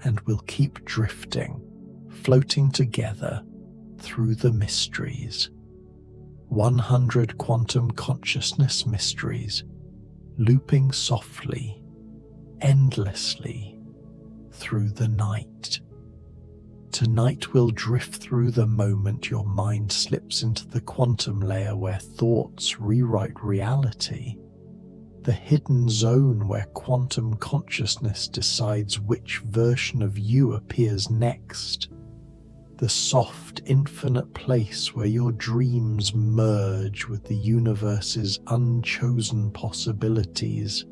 and we'll keep drifting, floating together through the mysteries. 100 quantum consciousness mysteries, looping softly, endlessly through the night. Tonight we'll drift through the moment your mind slips into the quantum layer where thoughts rewrite reality, the hidden zone where quantum consciousness decides which version of you appears next, the soft, infinite place where your dreams merge with the universe's unchosen possibilities.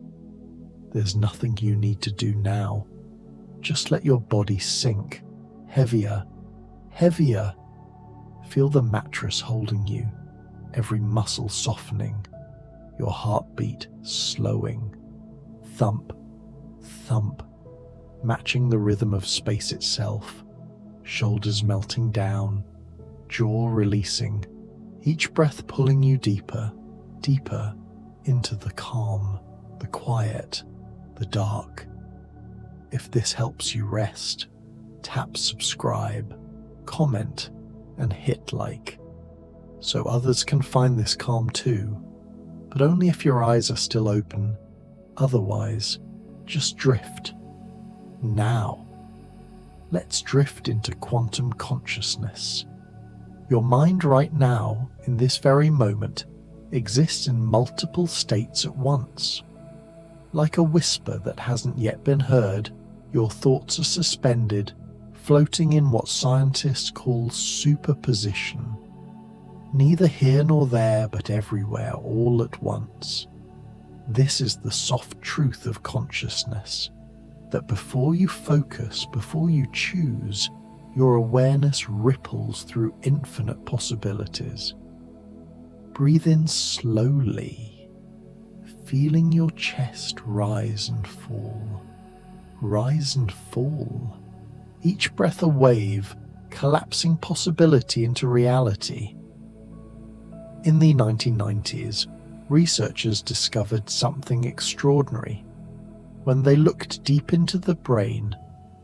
There's nothing you need to do now. Just let your body sink. Heavier, heavier. Feel the mattress holding you, every muscle softening, your heartbeat slowing. Thump, thump, matching the rhythm of space itself. Shoulders melting down, jaw releasing, each breath pulling you deeper, deeper into the calm, the quiet, the dark. If this helps you rest, tap subscribe, comment, and hit like, so others can find this calm too, but only if your eyes are still open. Otherwise, just drift. Now, let's drift into quantum consciousness. Your mind right now, in this very moment, exists in multiple states at once. Like a whisper that hasn't yet been heard, your thoughts are suspended, floating in what scientists call superposition. Neither here nor there, but everywhere, all at once. This is the soft truth of consciousness, that before you focus, before you choose, your awareness ripples through infinite possibilities. Breathe in slowly, feeling your chest rise and fall, rise and fall. Each breath a wave, collapsing possibility into reality. In the 1990s, researchers discovered something extraordinary. When they looked deep into the brain,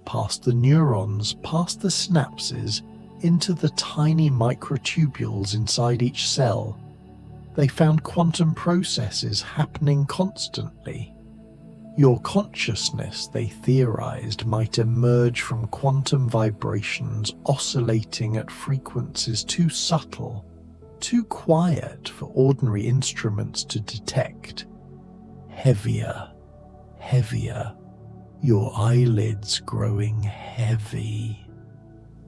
past the neurons, past the synapses, into the tiny microtubules inside each cell, they found quantum processes happening constantly. Your consciousness, they theorized, might emerge from quantum vibrations oscillating at frequencies too subtle, too quiet for ordinary instruments to detect. Heavier, heavier, your eyelids growing heavy.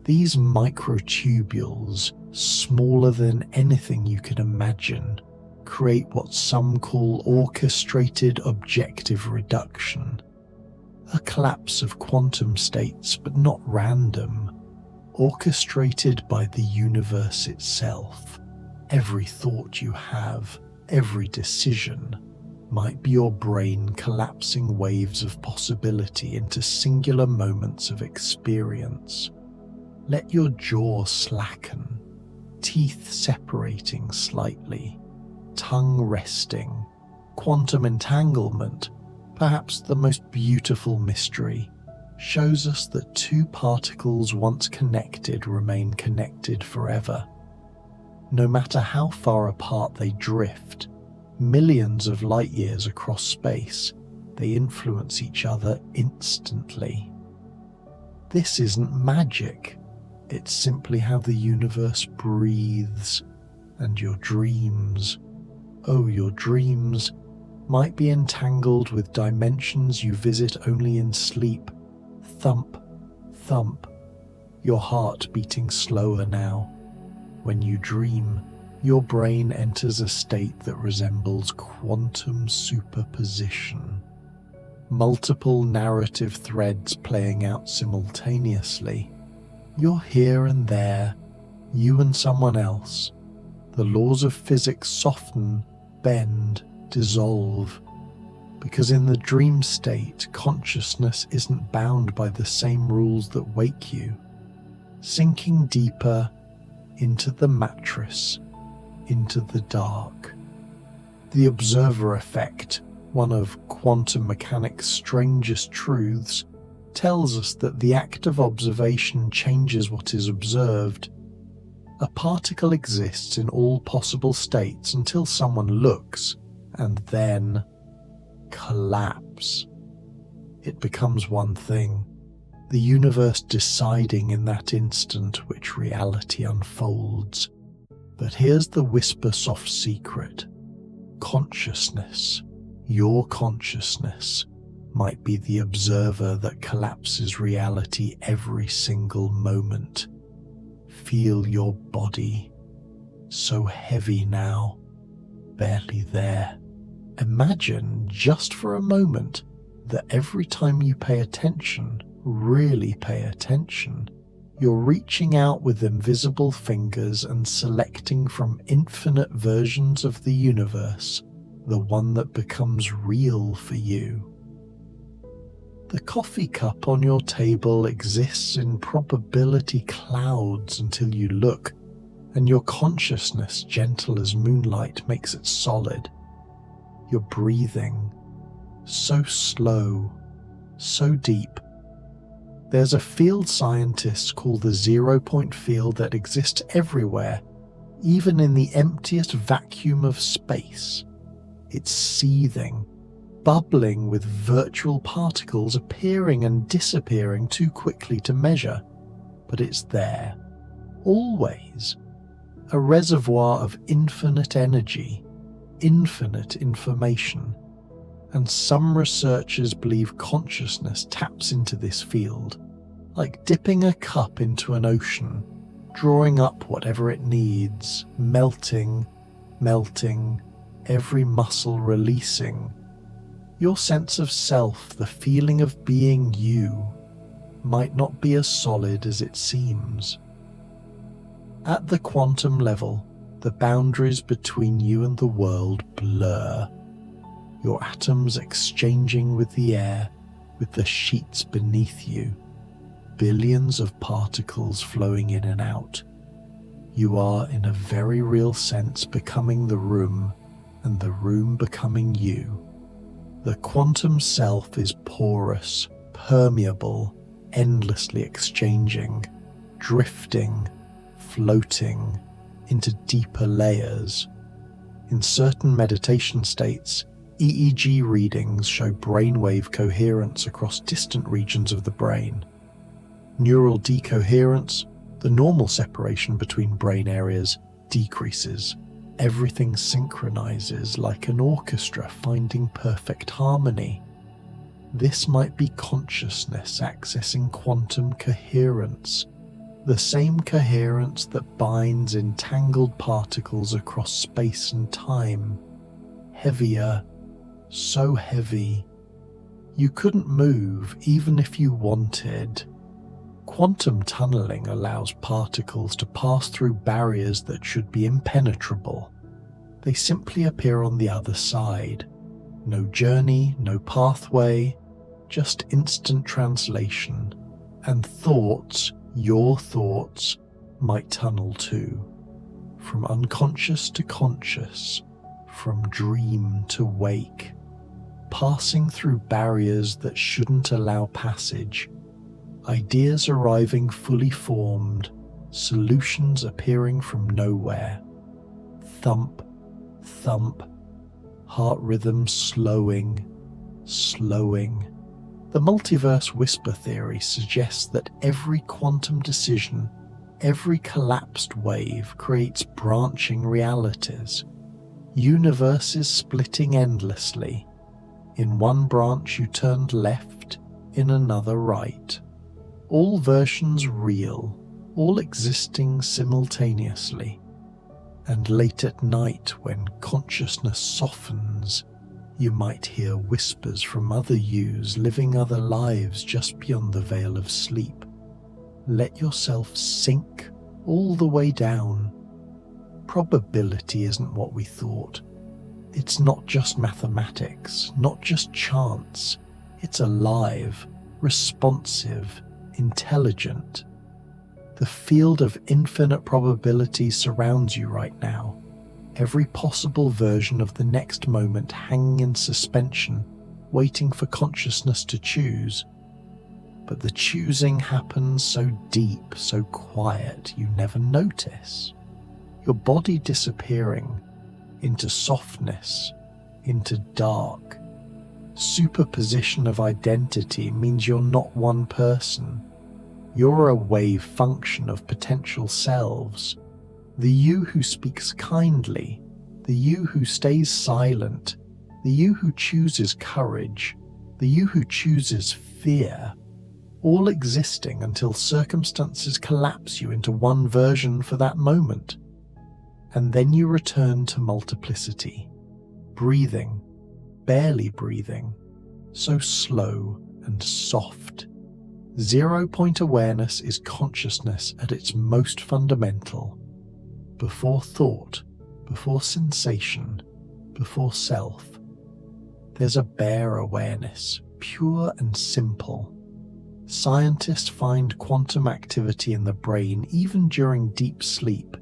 These microtubules, smaller than anything you can imagine, create what some call orchestrated objective reduction, a collapse of quantum states, but not random, orchestrated by the universe itself. Every thought you have, every decision, might be your brain collapsing waves of possibility into singular moments of experience. Let your jaw slacken, teeth separating slightly, tongue resting. Quantum entanglement, perhaps the most beautiful mystery, shows us that two particles once connected remain connected forever. No matter how far apart they drift, millions of light years across space, they influence each other instantly. This isn't magic. It's simply how the universe breathes, and your dreams, oh, your dreams, might be entangled with dimensions you visit only in sleep. Thump, thump, your heart beating slower now. When you dream, your brain enters a state that resembles quantum superposition. Multiple narrative threads playing out simultaneously. You're here and there, you and someone else. The laws of physics soften, bend, dissolve. Because in the dream state, consciousness isn't bound by the same rules that wake you. Sinking deeper into the mattress, into the dark. The observer effect, one of quantum mechanics' strangest truths, tells us that the act of observation changes what is observed. A particle exists in all possible states until someone looks and then collapse. It becomes one thing, the universe deciding in that instant which reality unfolds. But here's the whisper-soft secret. Consciousness, your consciousness, might be the observer that collapses reality every single moment. Feel your body, so heavy now, barely there. Imagine just for a moment that every time you pay attention, really pay attention, you're reaching out with invisible fingers and selecting from infinite versions of the universe, the one that becomes real for you. The coffee cup on your table exists in probability clouds until you look, and your consciousness, gentle as moonlight, makes it solid. You're breathing, so slow, so deep. There's a field scientists call the 0-point field that exists everywhere, even in the emptiest vacuum of space. It's seething, bubbling with virtual particles appearing and disappearing too quickly to measure, but it's there, always. A reservoir of infinite energy, infinite information. And some researchers believe consciousness taps into this field, like dipping a cup into an ocean, drawing up whatever it needs, melting, every muscle releasing. Your sense of self, the feeling of being you, might not be as solid as it seems. At the quantum level, the boundaries between you and the world blur. Your atoms exchanging with the air, with the sheets beneath you, billions of particles flowing in and out. You are, in a very real sense, becoming the room, and the room becoming you. The quantum self is porous, permeable, endlessly exchanging, drifting, floating into deeper layers. In certain meditation states, EEG readings show brainwave coherence across distant regions of the brain. Neural decoherence, the normal separation between brain areas, decreases. Everything synchronizes like an orchestra finding perfect harmony. This might be consciousness accessing quantum coherence, the same coherence that binds entangled particles across space and time. Heavier, so heavy, you couldn't move even if you wanted. Quantum tunneling allows particles to pass through barriers that should be impenetrable. They simply appear on the other side. No journey, no pathway, just instant translation. And thoughts, your thoughts, might tunnel too. From unconscious to conscious, from dream to wake, passing through barriers that shouldn't allow passage. Ideas arriving fully formed, solutions appearing from nowhere. Thump, thump, heart rhythm slowing. The multiverse whisper theory suggests that every quantum decision, every collapsed wave creates branching realities. Universes splitting endlessly. In one branch you turned left, in another right. All versions real, all existing simultaneously. And late at night, when consciousness softens, you might hear whispers from other yous living other lives just beyond the veil of sleep. Let yourself sink all the way down. Probability isn't what we thought. It's not just mathematics, not just chance. It's alive, responsive, intelligent. The field of infinite probability surrounds you right now. Every possible version of the next moment hanging in suspension, waiting for consciousness to choose. but the choosing happens so deep, so quiet, you never notice. Your body disappearing into softness, into dark. Superposition of identity means you're not one person. You're a wave function of potential selves. The you who speaks kindly, the you who stays silent, the you who chooses courage, the you who chooses fear, all existing until circumstances collapse you into one version for that moment. And then you return to multiplicity, breathing, barely breathing, so slow and soft. 0-point awareness is consciousness at its most fundamental. Before thought, before sensation, before self. There's a bare awareness, pure and simple. Scientists find quantum activity in the brain even during deep sleep,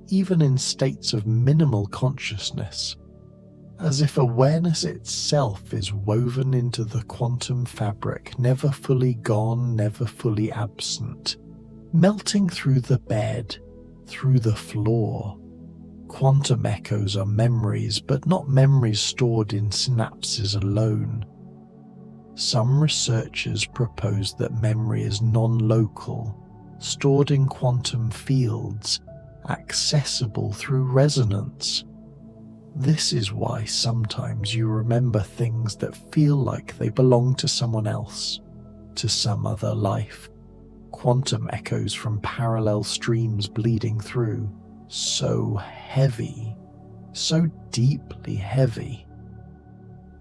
even in states of minimal consciousness, as if awareness itself is woven into the quantum fabric, never fully gone, never fully absent, melting through the bed, through the floor. Quantum echoes are memories, but not memories stored in synapses alone. Some researchers propose that memory is non-local, stored in quantum fields, accessible through resonance. This is why sometimes you remember things that feel like they belong to someone else, to some other life. Quantum echoes from parallel streams bleeding through, so heavy, so deeply heavy.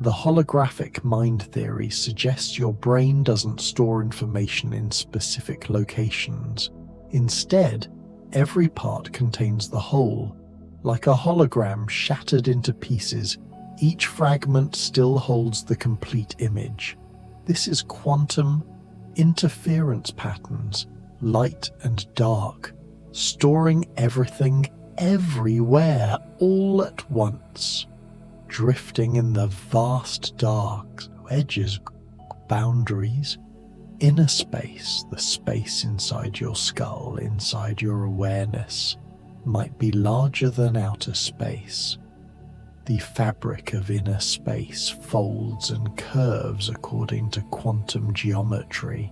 The holographic mind theory suggests your brain doesn't store information in specific locations. Instead, every part contains the whole. Like a hologram shattered into pieces, each fragment still holds the complete image. This is quantum interference patterns, light and dark, storing everything everywhere all at once, drifting in the vast dark, edges, boundaries, inner space, the space inside your skull, inside your awareness, might be larger than outer space. The fabric of inner space folds and curves according to quantum geometry.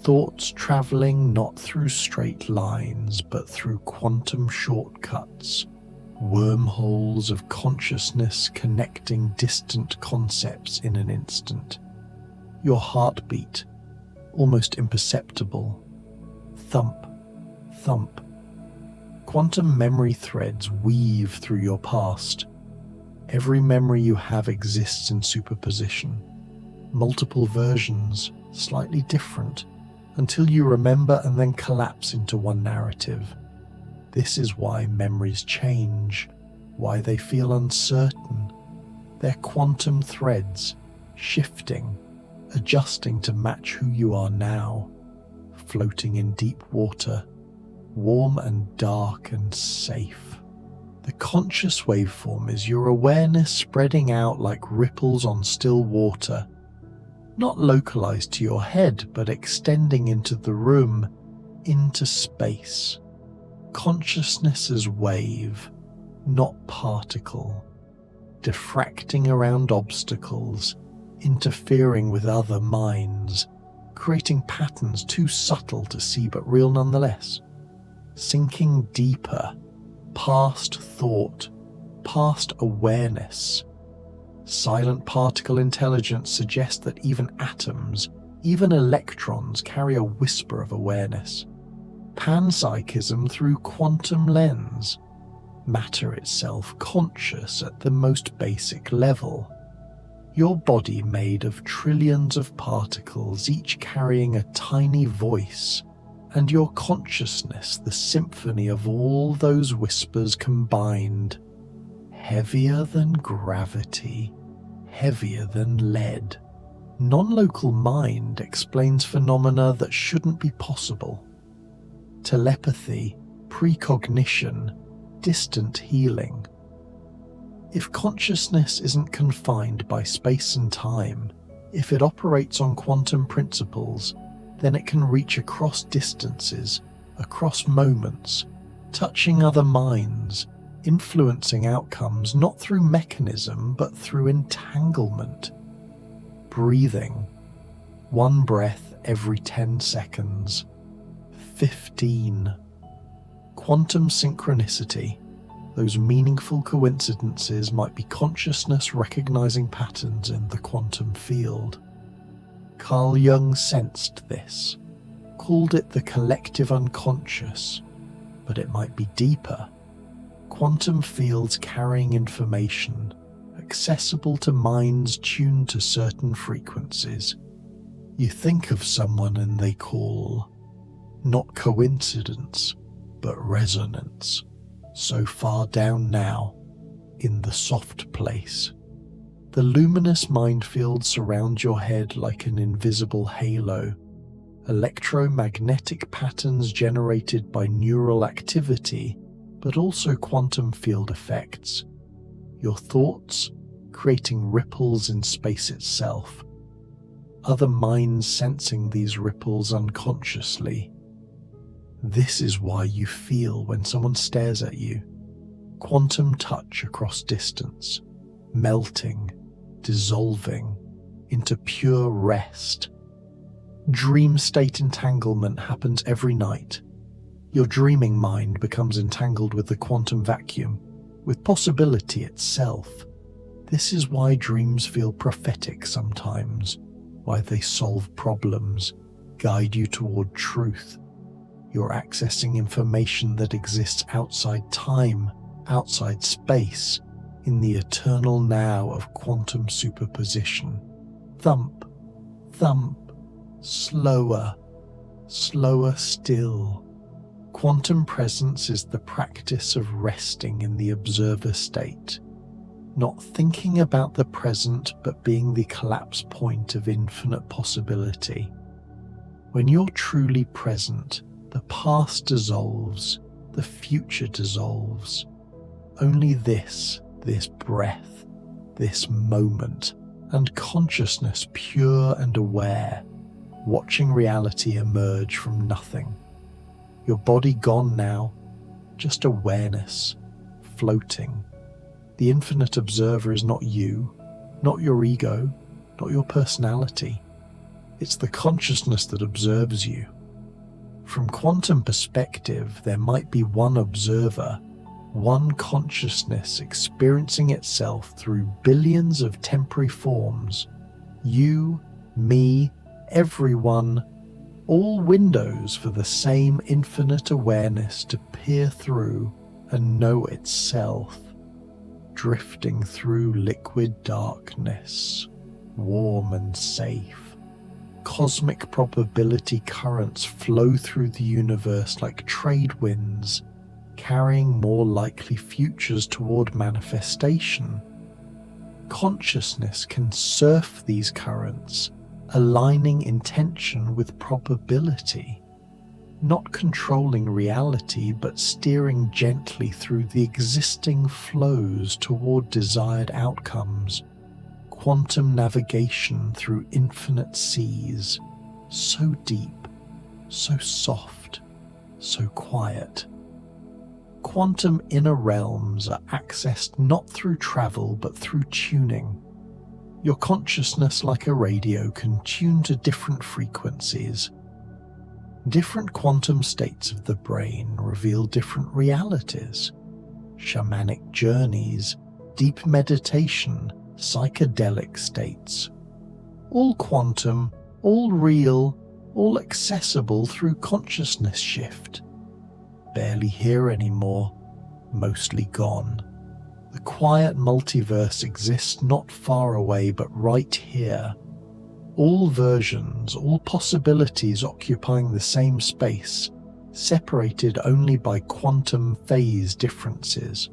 Thoughts traveling not through straight lines but through quantum shortcuts, wormholes of consciousness connecting distant concepts in an instant. Your heartbeat, almost imperceptible. Thump, thump. Quantum memory threads weave through your past. Every memory you have exists in superposition. Multiple versions, slightly different, until you remember and then collapse into one narrative. This is why memories change, why they feel uncertain. They're quantum threads, shifting, adjusting to match who you are now, floating in deep water, warm and dark and safe. The conscious waveform is your awareness spreading out like ripples on still water, not localized to your head, but extending into the room, into space. Consciousness as wave, not particle, diffracting around obstacles, interfering with other minds, creating patterns too subtle to see but real nonetheless. Sinking deeper, past thought, past awareness. Silent particle intelligence suggests that even atoms, even electrons carry a whisper of awareness. Panpsychism through quantum lens. Matter itself conscious at the most basic level. Your body made of trillions of particles, each carrying a tiny voice, and your consciousness the symphony of all those whispers combined. Heavier than gravity, heavier than lead. Non-local mind explains phenomena that shouldn't be possible. Telepathy, precognition, distant healing. If consciousness isn't confined by space and time, if it operates on quantum principles, then it can reach across distances, across moments, touching other minds, influencing outcomes not through mechanism but through entanglement. Breathing, 1 breath every 10 seconds. 15. Quantum synchronicity. Those meaningful coincidences might be consciousness recognizing patterns in the quantum field. Carl Jung sensed this, called it the collective unconscious, but it might be deeper. Quantum fields carrying information, accessible to minds tuned to certain frequencies. You think of someone and they call, not coincidence, but resonance, so far down now, in the soft place. The luminous mind field surrounds your head like an invisible halo. Electromagnetic patterns generated by neural activity, but also quantum field effects. Your thoughts creating ripples in space itself. Other minds sensing these ripples unconsciously. This is why you feel when someone stares at you. Quantum touch across distance, melting, dissolving into pure rest. Dream state entanglement happens every night. Your dreaming mind becomes entangled with the quantum vacuum, with possibility itself. This is why dreams feel prophetic sometimes, why they solve problems, guide you toward truth. You're accessing information that exists outside time, outside space, in the eternal now of quantum superposition. Thump, thump, slower, slower still. Quantum presence is the practice of resting in the observer state, not thinking about the present but being the collapse point of infinite possibility. When you're truly present, the past dissolves, the future dissolves. Only this breath, this moment, and consciousness pure and aware, watching reality emerge from nothing. Your body gone now, just awareness, floating. The infinite observer is not you, not your ego, not your personality. It's the consciousness that observes you. From quantum perspective, there might be one observer, one consciousness experiencing itself through billions of temporary forms. You, me, everyone, all windows for the same infinite awareness to peer through and know itself, drifting through liquid darkness, warm and safe. Cosmic probability currents flow through the universe like trade winds, carrying more likely futures toward manifestation. Consciousness can surf these currents, aligning intention with probability, not controlling reality but steering gently through the existing flows toward desired outcomes. Quantum navigation through infinite seas, so deep, so soft, so quiet. Quantum inner realms are accessed not through travel but through tuning. Your consciousness, like a radio, can tune to different frequencies. Different quantum states of the brain reveal different realities. Shamanic journeys, deep meditation, psychedelic states. All quantum, all real, all accessible through consciousness shift. Barely here anymore, mostly gone. The quiet multiverse exists not far away but right here. All versions, all possibilities occupying the same space, separated only by quantum phase differences.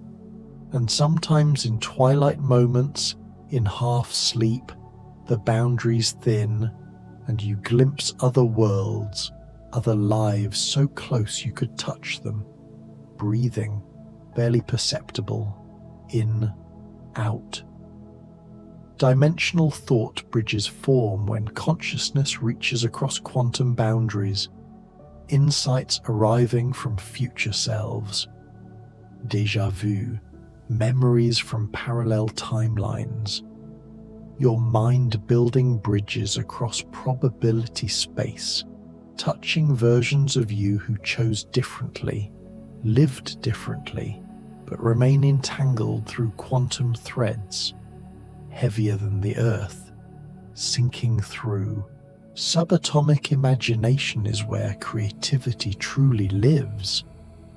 And sometimes in twilight moments, in half sleep, the boundaries thin, and you glimpse other worlds, other lives so close you could touch them, breathing, barely perceptible, in, out. Dimensional thought bridges form when consciousness reaches across quantum boundaries, insights arriving from future selves. Déjà vu, memories from parallel timelines. Your mind building bridges across probability space, touching versions of you who chose differently, lived differently, but remain entangled through quantum threads, heavier than the Earth, sinking through. Subatomic imagination is where creativity truly lives,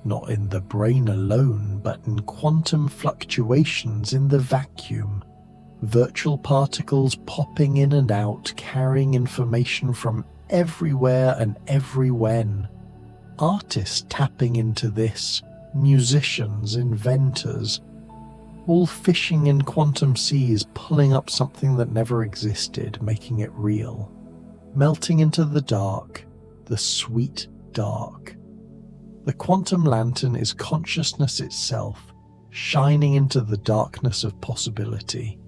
not in the brain alone, but in quantum fluctuations in the vacuum. Virtual particles popping in and out, carrying information from everywhere and everywhen. Artists tapping into this, musicians, inventors, all fishing in quantum seas, pulling up something that never existed, making it real. Melting into the dark, the sweet dark. The quantum lantern is consciousness itself, shining into the darkness of possibility,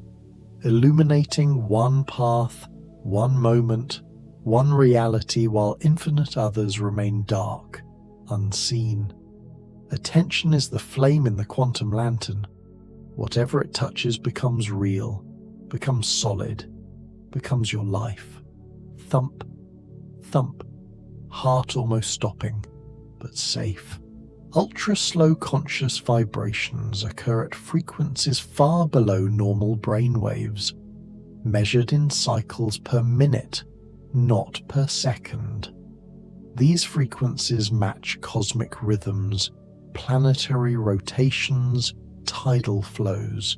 illuminating one path, one moment, one reality, while infinite others remain dark, unseen. Attention is the flame in the quantum lantern. Whatever it touches becomes real, becomes solid, becomes your life. Thump, thump, heart almost stopping, but safe. Ultra-slow conscious vibrations occur at frequencies far below normal brainwaves, measured in cycles per minute, not per second. These frequencies match cosmic rhythms, planetary rotations, tidal flows.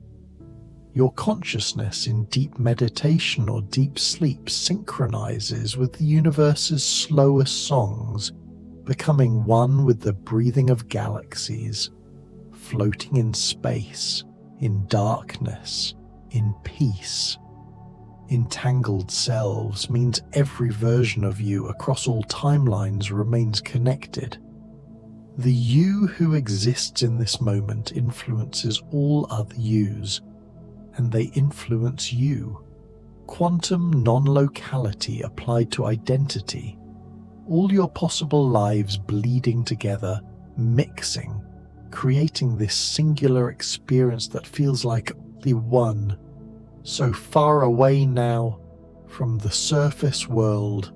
Your consciousness in deep meditation or deep sleep synchronizes with the universe's slowest songs, becoming one with the breathing of galaxies, floating in space, in darkness, in peace. Entangled selves means every version of you across all timelines remains connected. The you who exists in this moment influences all other yous, and they influence you. Quantum non-locality applied to identity. All your possible lives bleeding together, mixing, creating this singular experience that feels like only one, so far away now from the surface world.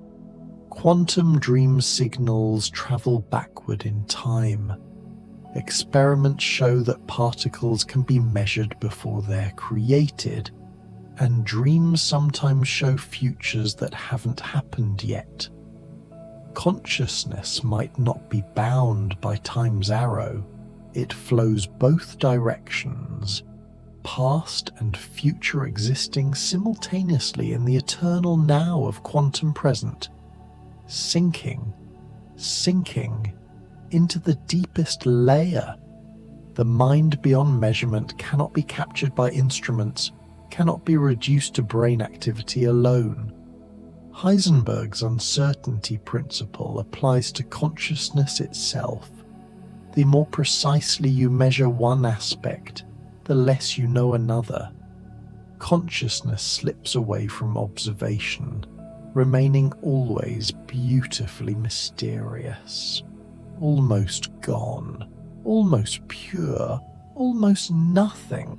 Quantum dream signals travel backward in time. Experiments show that particles can be measured before they're created, and dreams sometimes show futures that haven't happened yet. Consciousness might not be bound by time's arrow. It flows both directions, past and future existing simultaneously in the eternal now of quantum present, sinking into the deepest layer. The mind beyond measurement cannot be captured by instruments, cannot be reduced to brain activity alone. Heisenberg's uncertainty principle applies to consciousness itself. The more precisely you measure one aspect, the less you know another. Consciousness slips away from observation, remaining always beautifully mysterious. Almost gone, almost pure, almost nothing.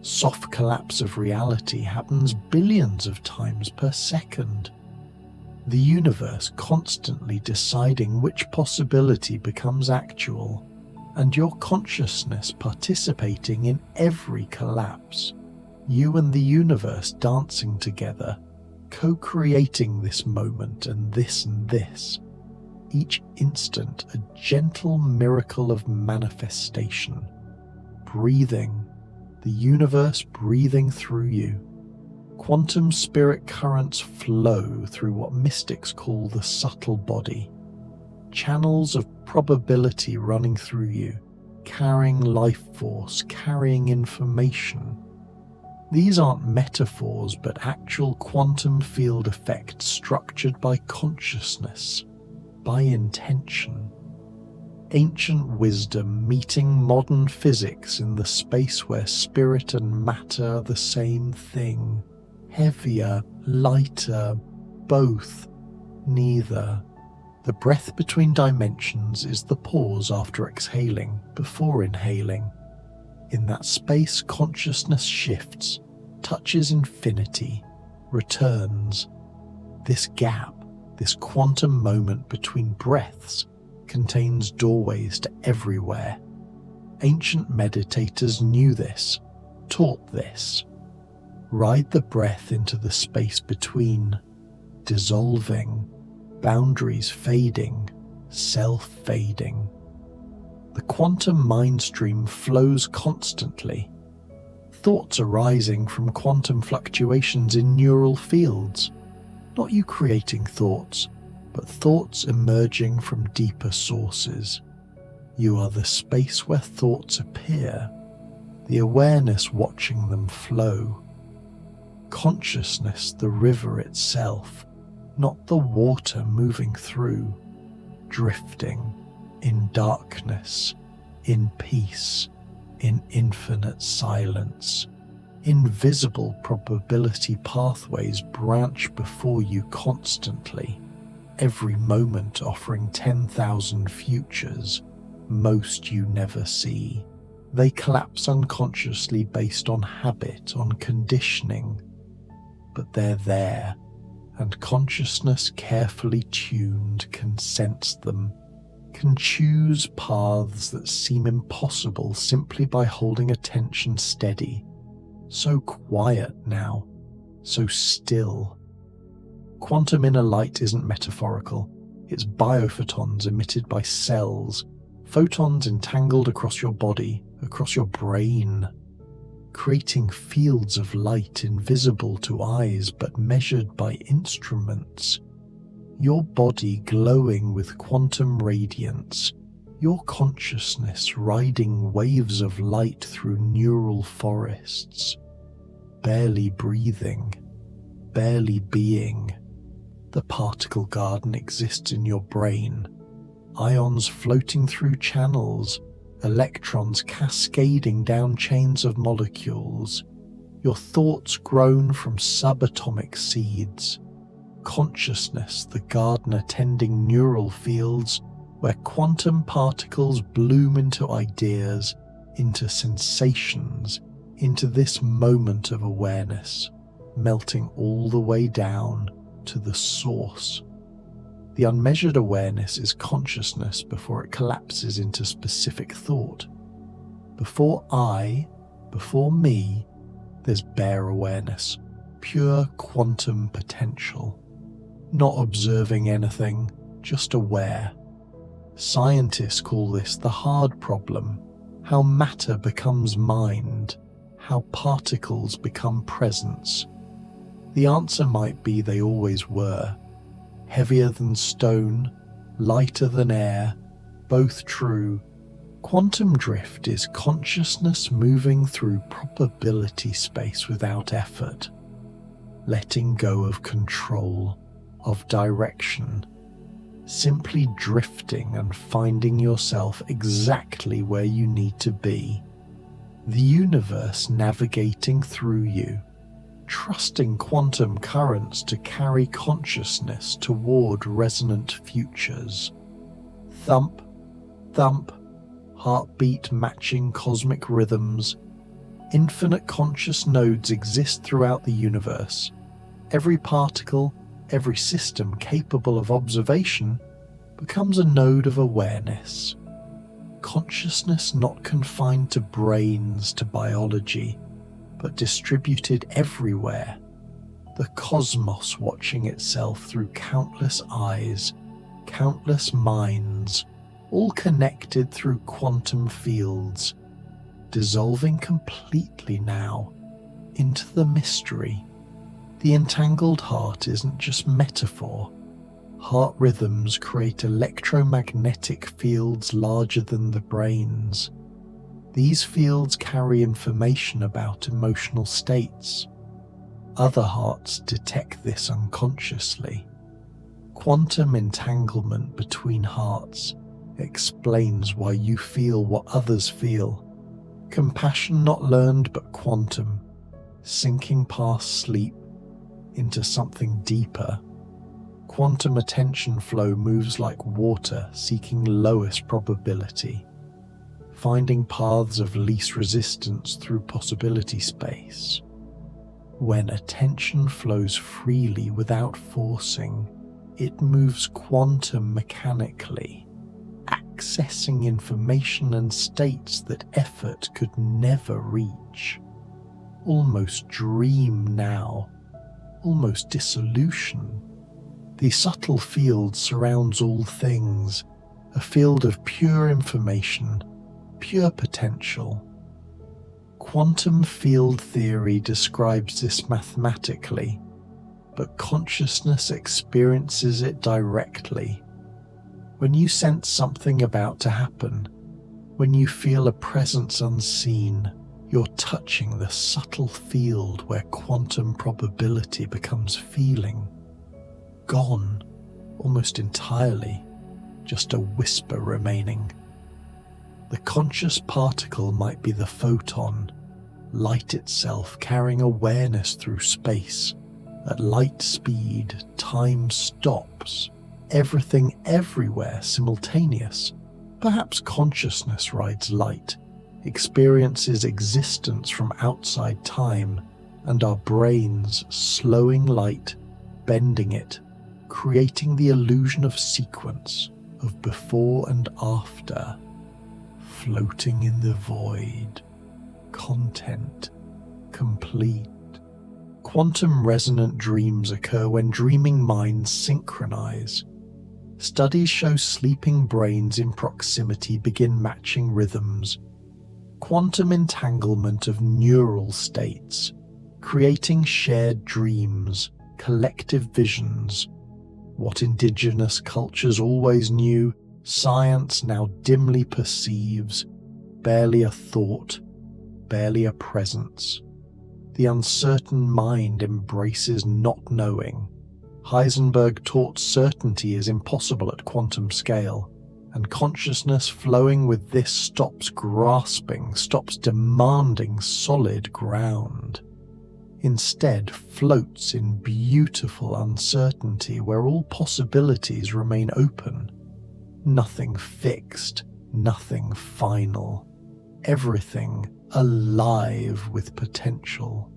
Soft collapse of reality happens billions of times per second. The universe constantly deciding which possibility becomes actual, and your consciousness participating in every collapse. You and the universe dancing together, co-creating this moment and this and this. Each instant a gentle miracle of manifestation. Breathing, the universe breathing through you. Quantum spirit currents flow through what mystics call the subtle body. Channels of probability running through you, carrying life force, carrying information. These aren't metaphors, but actual quantum field effects structured by consciousness, by intention. Ancient wisdom meeting modern physics in the space where spirit and matter are the same thing. heavier, lighter, both, neither. The breath between dimensions is the pause after exhaling, before inhaling. In that space, consciousness shifts, touches infinity, returns. This gap, this quantum moment between breaths, contains doorways to everywhere. Ancient meditators knew this, taught this. Ride the breath into the space between, dissolving, boundaries fading, self fading. The quantum mind stream flows constantly. Thoughts arising from quantum fluctuations in neural fields. Not you creating thoughts, but thoughts emerging from deeper sources. You are the space where thoughts appear, the awareness watching them flow. Consciousness, the river itself, not the water moving through, drifting in darkness, in peace, in infinite silence. Invisible probability pathways branch before you constantly, every moment offering 10,000 futures, most you never see. They collapse unconsciously based on habit, on conditioning, but they're there, and consciousness carefully tuned can sense them, can choose paths that seem impossible simply by holding attention steady. So quiet now, so still. Quantum inner light isn't metaphorical. It's biophotons emitted by cells, photons entangled across your body, across your brain, creating fields of light invisible to eyes but measured by instruments. Your body glowing with quantum radiance, your consciousness riding waves of light through neural forests, barely breathing, barely being. The particle garden exists in your brain, ions floating through channels, electrons cascading down chains of molecules, your thoughts grown from subatomic seeds. Consciousness, the gardener tending neural fields where quantum particles bloom into ideas, into sensations, into this moment of awareness, melting all the way down to the source. The unmeasured awareness is consciousness before it collapses into specific thought. Before I, before me, there's bare awareness, pure quantum potential. Not observing anything, just aware. Scientists call this the hard problem, how matter becomes mind, how particles become presence. The answer might be they always were. Heavier than stone, lighter than air, both true. Quantum drift is consciousness moving through probability space without effort, letting go of control, of direction, simply drifting and finding yourself exactly where you need to be. The universe navigating through you, trusting quantum currents to carry consciousness toward resonant futures. Thump, thump, heartbeat matching cosmic rhythms. Infinite conscious nodes exist throughout the universe. Every particle, every system capable of observation becomes a node of awareness. Consciousness not confined to brains, to biology, but distributed everywhere. The cosmos watching itself through countless eyes, countless minds, all connected through quantum fields, dissolving completely now into the mystery. The entangled heart isn't just metaphor. Heart rhythms create electromagnetic fields larger than the brain's. These fields carry information about emotional states. Other hearts detect this unconsciously. Quantum entanglement between hearts explains why you feel what others feel. Compassion not learned but quantum, sinking past sleep, into something deeper. Quantum attention flow moves like water seeking lowest probability, finding paths of least resistance through possibility space. When attention flows freely without forcing, it moves quantum mechanically, accessing information and states that effort could never reach. Almost dream now, almost dissolution. The subtle field surrounds all things, a field of pure information, pure potential. Quantum field theory describes this mathematically, but consciousness experiences it directly. When you sense something about to happen, when you feel a presence unseen, you're touching the subtle field where quantum probability becomes feeling. Gone, almost entirely, just a whisper remaining. The conscious particle might be the photon, light itself carrying awareness through space. At light speed, time stops, everything everywhere simultaneous. Perhaps consciousness rides light, experiences existence from outside time, and our brains slowing light, bending it, creating the illusion of sequence, of before and after, floating in the void, content, complete. Quantum resonant dreams occur when dreaming minds synchronize. Studies show sleeping brains in proximity begin matching rhythms. Quantum entanglement of neural states, creating shared dreams, collective visions. What indigenous cultures always knew, science now dimly perceives, barely a thought, barely a presence. The uncertain mind embraces not knowing. Heisenberg taught certainty is impossible at quantum scale, and consciousness flowing with this stops grasping, stops demanding solid ground. Instead floats in beautiful uncertainty where all possibilities remain open. Nothing fixed, nothing final. Everything alive with potential.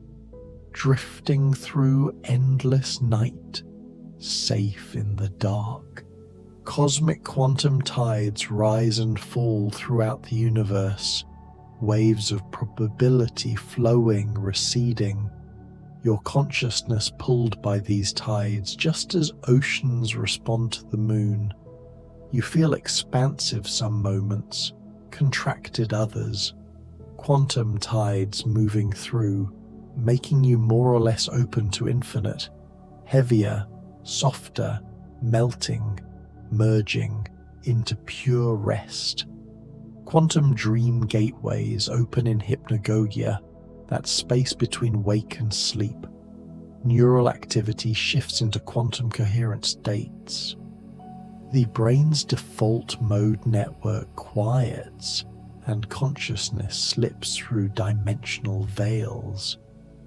Drifting through endless night, safe in the dark. Cosmic quantum tides rise and fall throughout the universe. Waves of probability flowing, receding. Your consciousness pulled by these tides just as oceans respond to the moon. You feel expansive some moments, contracted others. Quantum tides moving through, making you more or less open to infinite. Heavier, softer, melting, merging into pure rest. Quantum dream gateways open in hypnagogia, that space between wake and sleep. Neural activity shifts into quantum coherent states. The brain's default mode network quiets, and consciousness slips through dimensional veils,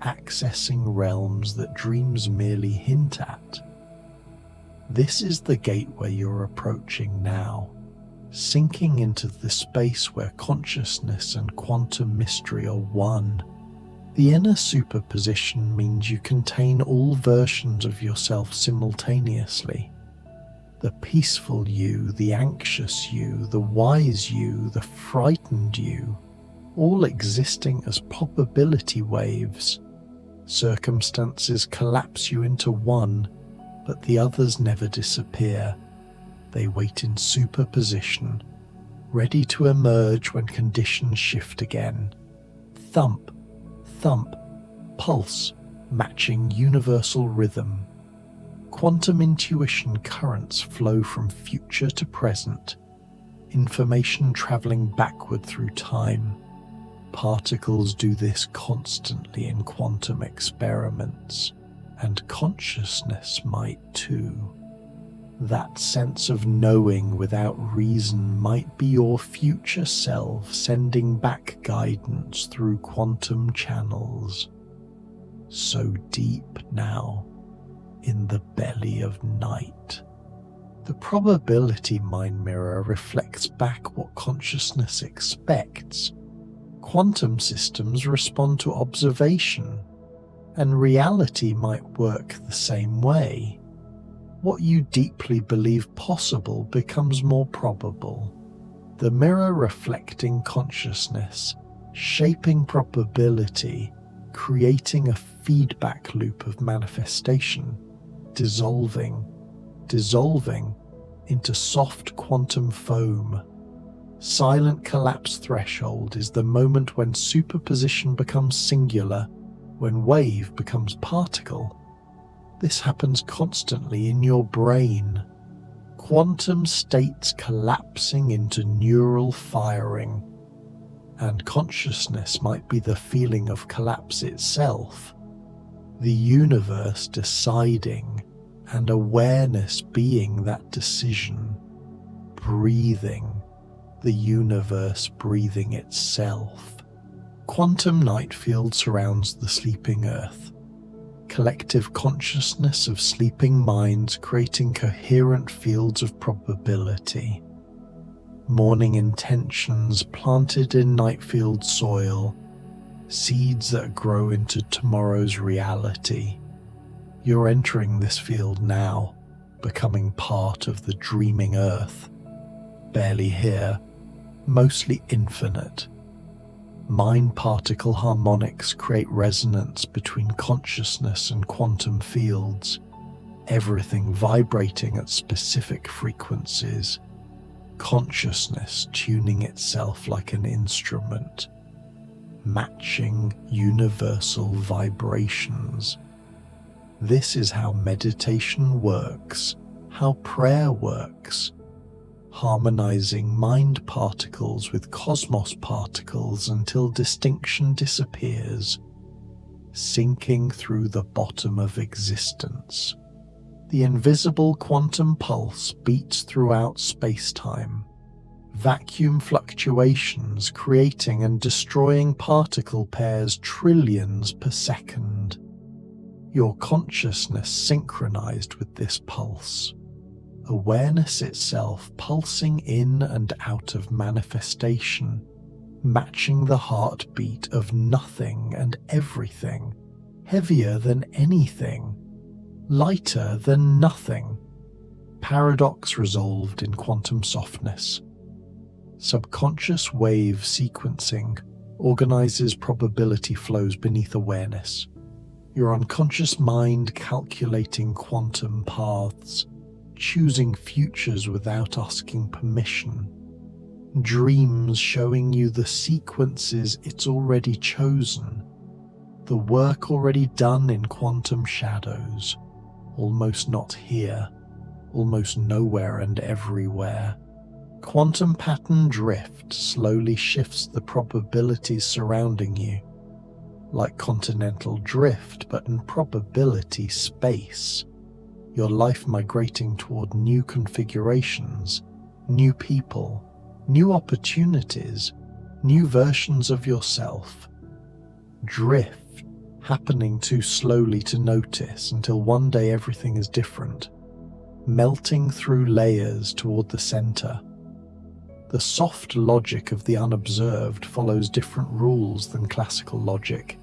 accessing realms that dreams merely hint at. This is the gateway you're approaching now, sinking into the space where consciousness and quantum mystery are one. The inner superposition means you contain all versions of yourself simultaneously. The peaceful you, the anxious you, the wise you, the frightened you, all existing as probability waves. Circumstances collapse you into one, but the others never disappear. They wait in superposition, ready to emerge when conditions shift again. Thump, thump, pulse, matching universal rhythm. Quantum intuition currents flow from future to present, information traveling backward through time. Particles do this constantly in quantum experiments, and consciousness might too. That sense of knowing without reason might be your future self sending back guidance through quantum channels. So deep now, in the belly of night. The probability mind mirror reflects back what consciousness expects. Quantum systems respond to observation, and reality might work the same way. What you deeply believe possible becomes more probable. The mirror reflecting consciousness, shaping probability, creating a feedback loop of manifestation, dissolving into soft quantum foam. Silent collapse threshold is the moment when superposition becomes singular, when wave becomes particle. This happens constantly in your brain. Quantum states collapsing into neural firing. And consciousness might be the feeling of collapse itself. The universe deciding, and awareness being that decision. Breathing, the universe breathing itself. Quantum night field surrounds the sleeping earth. Collective consciousness of sleeping minds creating coherent fields of probability. Morning intentions planted in night field soil. Seeds that grow into tomorrow's reality. You're entering this field now, becoming part of the dreaming earth. Barely here, mostly infinite. Mind-particle harmonics create resonance between consciousness and quantum fields, everything vibrating at specific frequencies, consciousness tuning itself like an instrument, matching universal vibrations. This is how meditation works, how prayer works, harmonizing mind particles with cosmos particles until distinction disappears, sinking through the bottom of existence. The invisible quantum pulse beats throughout space-time, vacuum fluctuations creating and destroying particle pairs trillions per second. Your consciousness synchronized with this pulse. Awareness itself pulsing in and out of manifestation, matching the heartbeat of nothing and everything, heavier than anything, lighter than nothing. Paradox resolved in quantum softness. Subconscious wave sequencing organizes probability flows beneath awareness. Your unconscious mind calculating quantum paths, choosing futures without asking permission. Dreams showing you the sequences it's already chosen. The work already done in quantum shadows. Almost not here, almost nowhere and everywhere. Quantum pattern drift slowly shifts the probabilities surrounding you. Like continental drift, but in probability space. Your life migrating toward new configurations, new people, new opportunities, new versions of yourself. Drift, happening too slowly to notice until one day everything is different, melting through layers toward the center. The soft logic of the unobserved follows different rules than classical logic.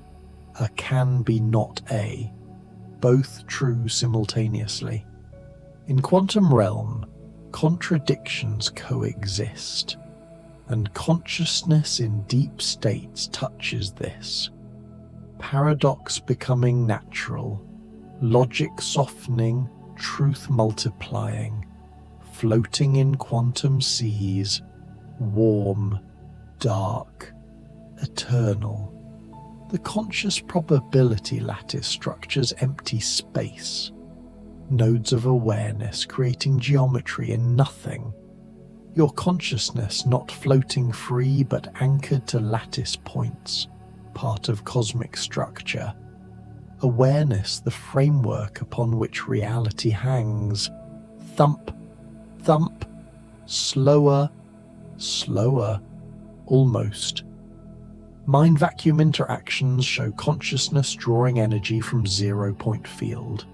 A can be not a, both true simultaneously. In quantum realm, contradictions coexist, and consciousness in deep states touches this. Paradox becoming natural, logic softening, truth multiplying, floating in quantum seas, warm, dark, eternal. The conscious probability lattice structures empty space, nodes of awareness creating geometry in nothing. Your consciousness not floating free but anchored to lattice points, part of cosmic structure. Awareness the framework upon which reality hangs. Thump, thump, slower, slower, almost. Mind vacuum interactions show consciousness drawing energy from 0 point field.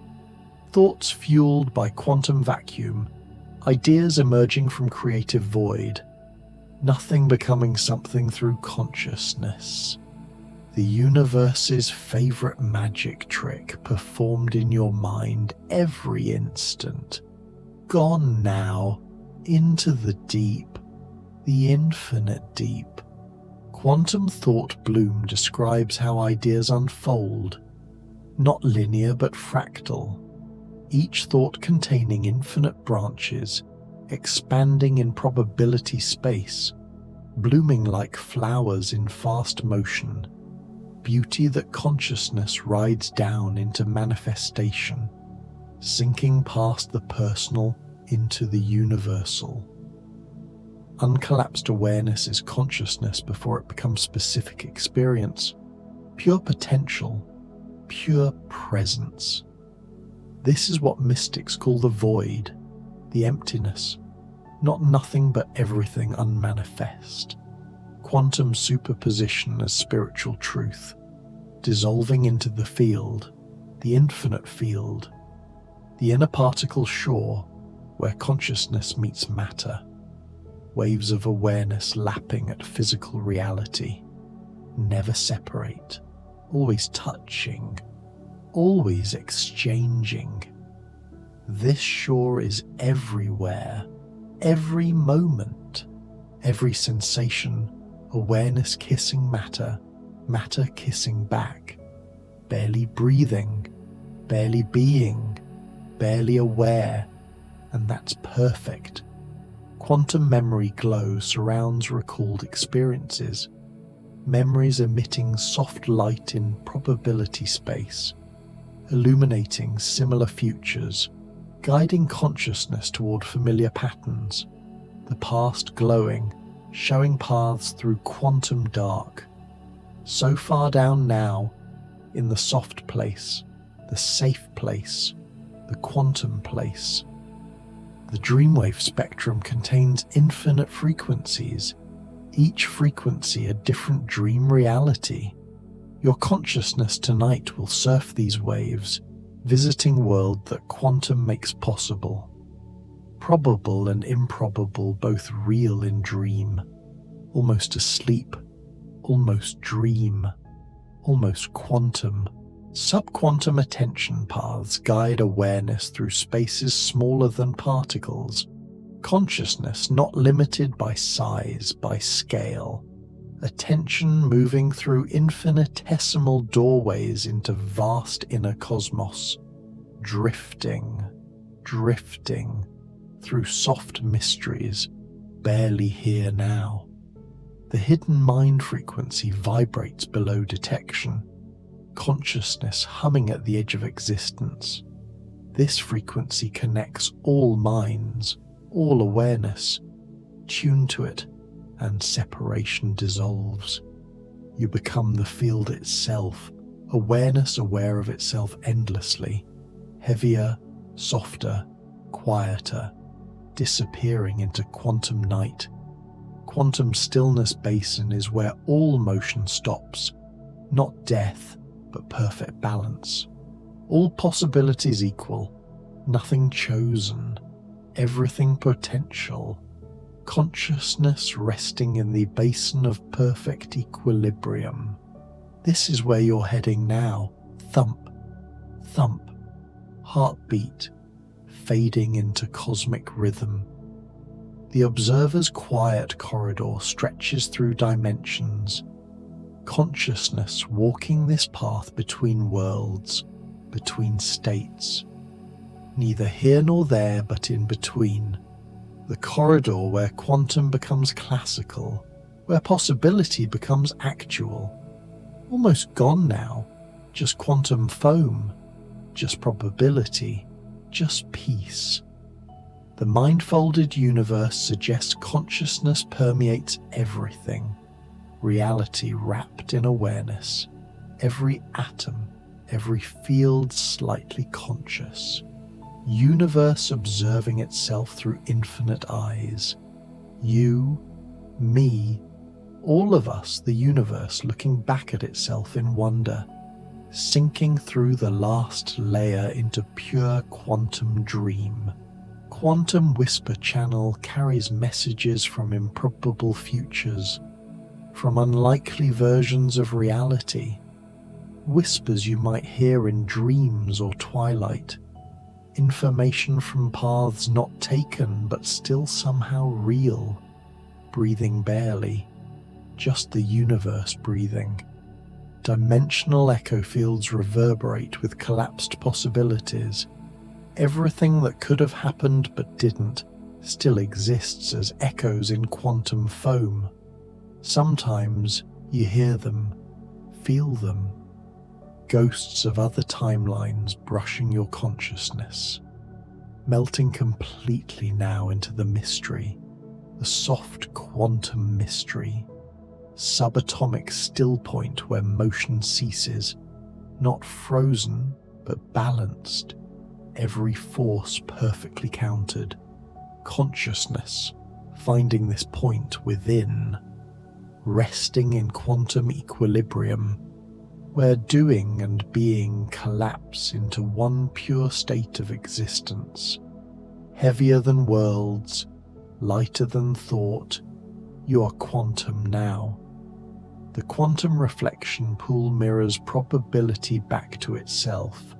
Thoughts fueled by quantum vacuum, ideas emerging from creative void, nothing becoming something through consciousness. The universe's favorite magic trick performed in your mind every instant. Gone now, into the deep, the infinite deep. Quantum thought bloom describes how ideas unfold, not linear but fractal, each thought containing infinite branches, expanding in probability space, blooming like flowers in fast motion, beauty that consciousness rides down into manifestation, sinking past the personal into the universal. Uncollapsed awareness is consciousness before it becomes specific experience, pure potential, pure presence. This is what mystics call the void, the emptiness, not nothing but everything unmanifest. Quantum superposition as spiritual truth, dissolving into the field, the infinite field, the inner particle shore where consciousness meets matter, waves of awareness lapping at physical reality, never separate, always touching, always exchanging. This shore is everywhere, every moment, every sensation, awareness kissing matter, matter kissing back, barely breathing, barely being, barely aware, and that's perfect. Quantum memory glow surrounds recalled experiences, memories emitting soft light in probability space, illuminating similar futures, guiding consciousness toward familiar patterns, the past glowing, showing paths through quantum dark. So far down now, in the soft place, the safe place, the quantum place. The dreamwave spectrum contains infinite frequencies, each frequency a different dream reality. Your consciousness tonight will surf these waves, visiting world that quantum makes possible. Probable and improbable, both real in dream, almost asleep, almost dream, almost quantum. Subquantum attention paths guide awareness through spaces smaller than particles. Consciousness not limited by size, by scale. Attention moving through infinitesimal doorways into vast inner cosmos. Drifting, drifting through soft mysteries, barely here now. The hidden mind frequency vibrates below detection. Consciousness humming at the edge of existence. This frequency connects all minds, all awareness. Tune to it, and separation dissolves. You become the field itself, awareness aware of itself endlessly, heavier, softer, quieter, disappearing into quantum night. Quantum stillness basin is where all motion stops, not death, but perfect balance. All possibilities equal, nothing chosen, everything potential. Consciousness resting in the basin of perfect equilibrium. This is where you're heading now. Thump, thump, heartbeat, fading into cosmic rhythm. The observer's quiet corridor stretches through dimensions. Consciousness walking this path between worlds, between states. Neither here nor there, but in between. The corridor where quantum becomes classical, where possibility becomes actual. Almost gone now, just quantum foam, just probability, just peace. The mind-folded universe suggests consciousness permeates everything. Reality wrapped in awareness, every atom, every field slightly conscious. Universe observing itself through infinite eyes. You, me, all of us, the universe looking back at itself in wonder, sinking through the last layer into pure quantum dream. Quantum Whisper Channel carries messages from improbable futures, from unlikely versions of reality, whispers you might hear in dreams or twilight, information from paths not taken but still somehow real, breathing barely, just the universe breathing. Dimensional echo fields reverberate with collapsed possibilities. Everything that could have happened but didn't still exists as echoes in quantum foam. Sometimes you hear them, feel them, ghosts of other timelines brushing your consciousness, melting completely now into the mystery, the soft quantum mystery, subatomic still point where motion ceases, not frozen but balanced, every force perfectly countered. Consciousness finding this point within, resting in quantum equilibrium, where doing and being collapse into one pure state of existence. Heavier than worlds, lighter than thought, you are quantum now. The quantum reflection pool mirrors probability back to itself.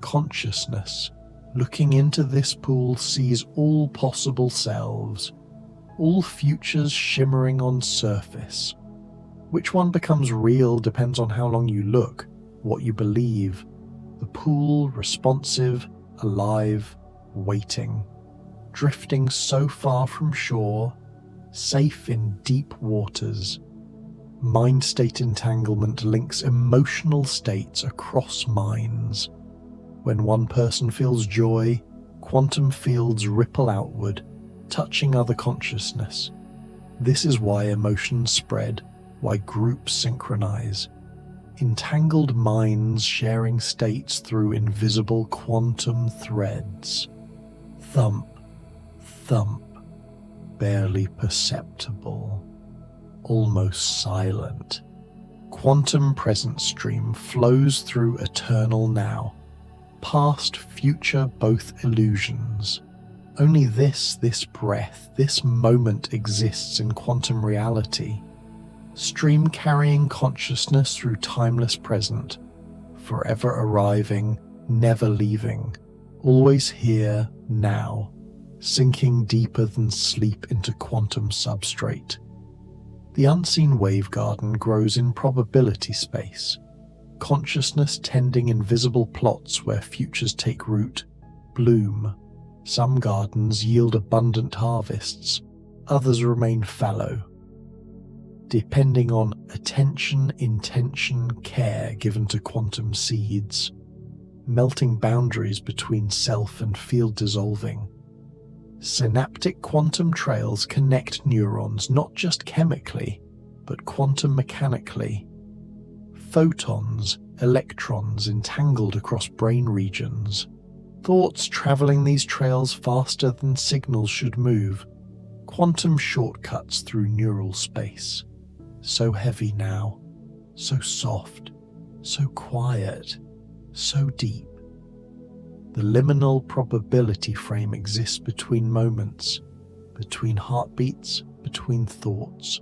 Consciousness, looking into this pool, sees all possible selves, all futures shimmering on surface. Which one becomes real depends on how long you look, what you believe. The pool responsive, alive, waiting, drifting so far from shore, safe in deep waters. Mind state entanglement links emotional states across minds. When one person feels joy, quantum fields ripple outward, touching other consciousness. This is why emotions spread, why groups synchronize. Entangled minds sharing states through invisible quantum threads. Thump, thump, barely perceptible, almost silent. Quantum present stream flows through eternal now, past, future, both illusions. Only this breath, this moment exists in quantum reality. Stream carrying consciousness through timeless present, forever arriving, never leaving, always here, now, sinking deeper than sleep into quantum substrate. The unseen wave garden grows in probability space, consciousness tending invisible plots where futures take root, bloom. Some gardens yield abundant harvests, others remain fallow, depending on attention, intention, care given to quantum seeds, melting boundaries between self and field dissolving. Synaptic quantum trails connect neurons not just chemically, but quantum mechanically. Photons, electrons entangled across brain regions. Thoughts traveling these trails faster than signals should move. Quantum shortcuts through neural space. So heavy now, so soft, so quiet, so deep. The liminal probability frame exists between moments, between heartbeats, between thoughts.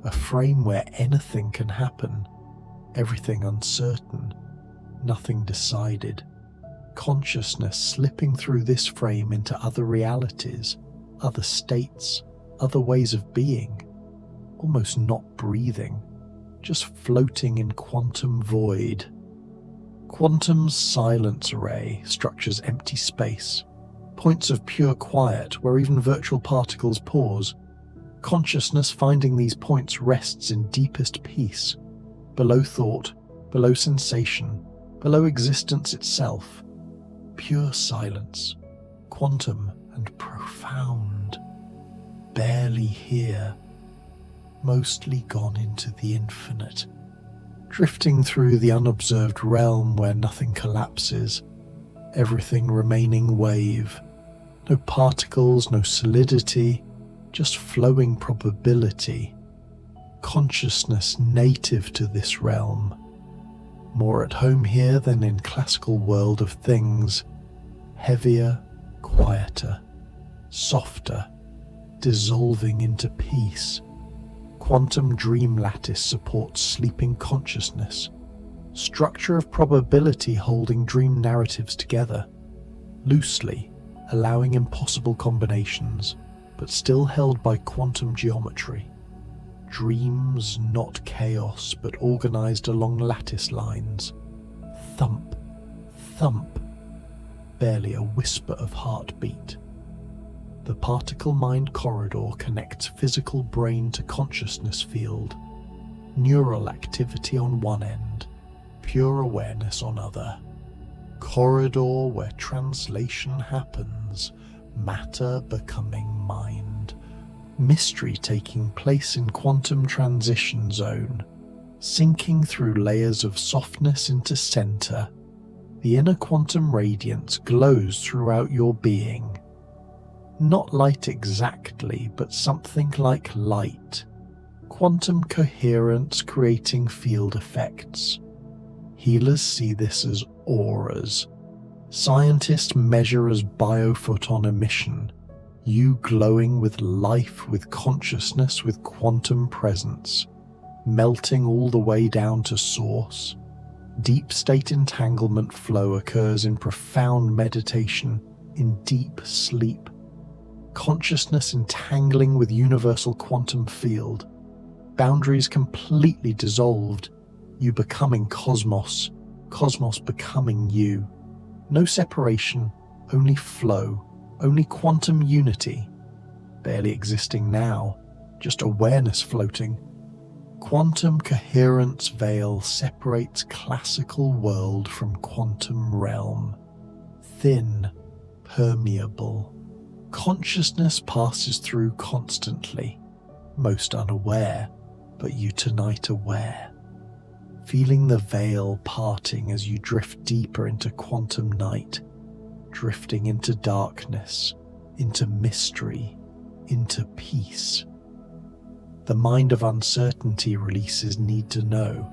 A frame where anything can happen, everything uncertain, nothing decided. Consciousness slipping through this frame into other realities, other states, other ways of being, almost not breathing, just floating in quantum void. Quantum's silence array structures empty space, points of pure quiet where even virtual particles pause. Consciousness finding these points rests in deepest peace, below thought, below sensation, below existence itself. Pure silence, quantum and profound, barely here, mostly gone into the infinite, drifting through the unobserved realm where nothing collapses, everything remaining wave, no particles, no solidity, just flowing probability, consciousness native to this realm, more at home here than in classical world of things, heavier, quieter, softer, dissolving into peace. Quantum dream lattice supports sleeping consciousness, structure of probability holding dream narratives together, loosely, allowing impossible combinations, but still held by quantum geometry. Dreams not chaos, but organized along lattice lines. Thump, thump, barely a whisper of heartbeat. The particle-mind corridor connects physical brain to consciousness field. Neural activity on one end, pure awareness on other. Corridor where translation happens, matter becoming mind. Mystery taking place in quantum transition zone, sinking through layers of softness into center. The inner quantum radiance glows throughout your being. Not light exactly, but something like light. Quantum coherence creating field effects. Healers see this as auras. Scientists measure as biophoton emission. You glowing with life, with consciousness, with quantum presence. Melting all the way down to source. Deep state entanglement flow occurs in profound meditation, in deep sleep. Consciousness entangling with universal quantum field. Boundaries completely dissolved. You becoming cosmos, cosmos becoming you. No separation, only flow, only quantum unity. Barely existing now, just awareness floating. Quantum coherence veil separates classical world from quantum realm. Thin, permeable. Consciousness passes through constantly, most unaware, but you tonight aware. Feeling the veil parting as you drift deeper into quantum night, drifting into darkness, into mystery, into peace. The mind of uncertainty releases need to know,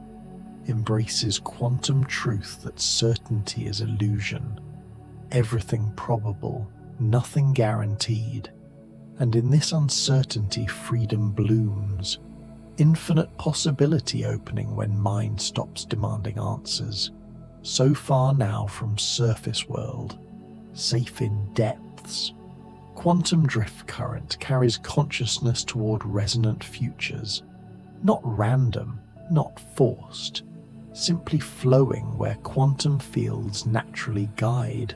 embraces quantum truth that certainty is illusion, everything probable, nothing guaranteed, and in this uncertainty freedom blooms, infinite possibility opening when mind stops demanding answers, so far now from surface world, safe in depths. Quantum drift current carries consciousness toward resonant futures, not random, not forced, simply flowing where quantum fields naturally guide.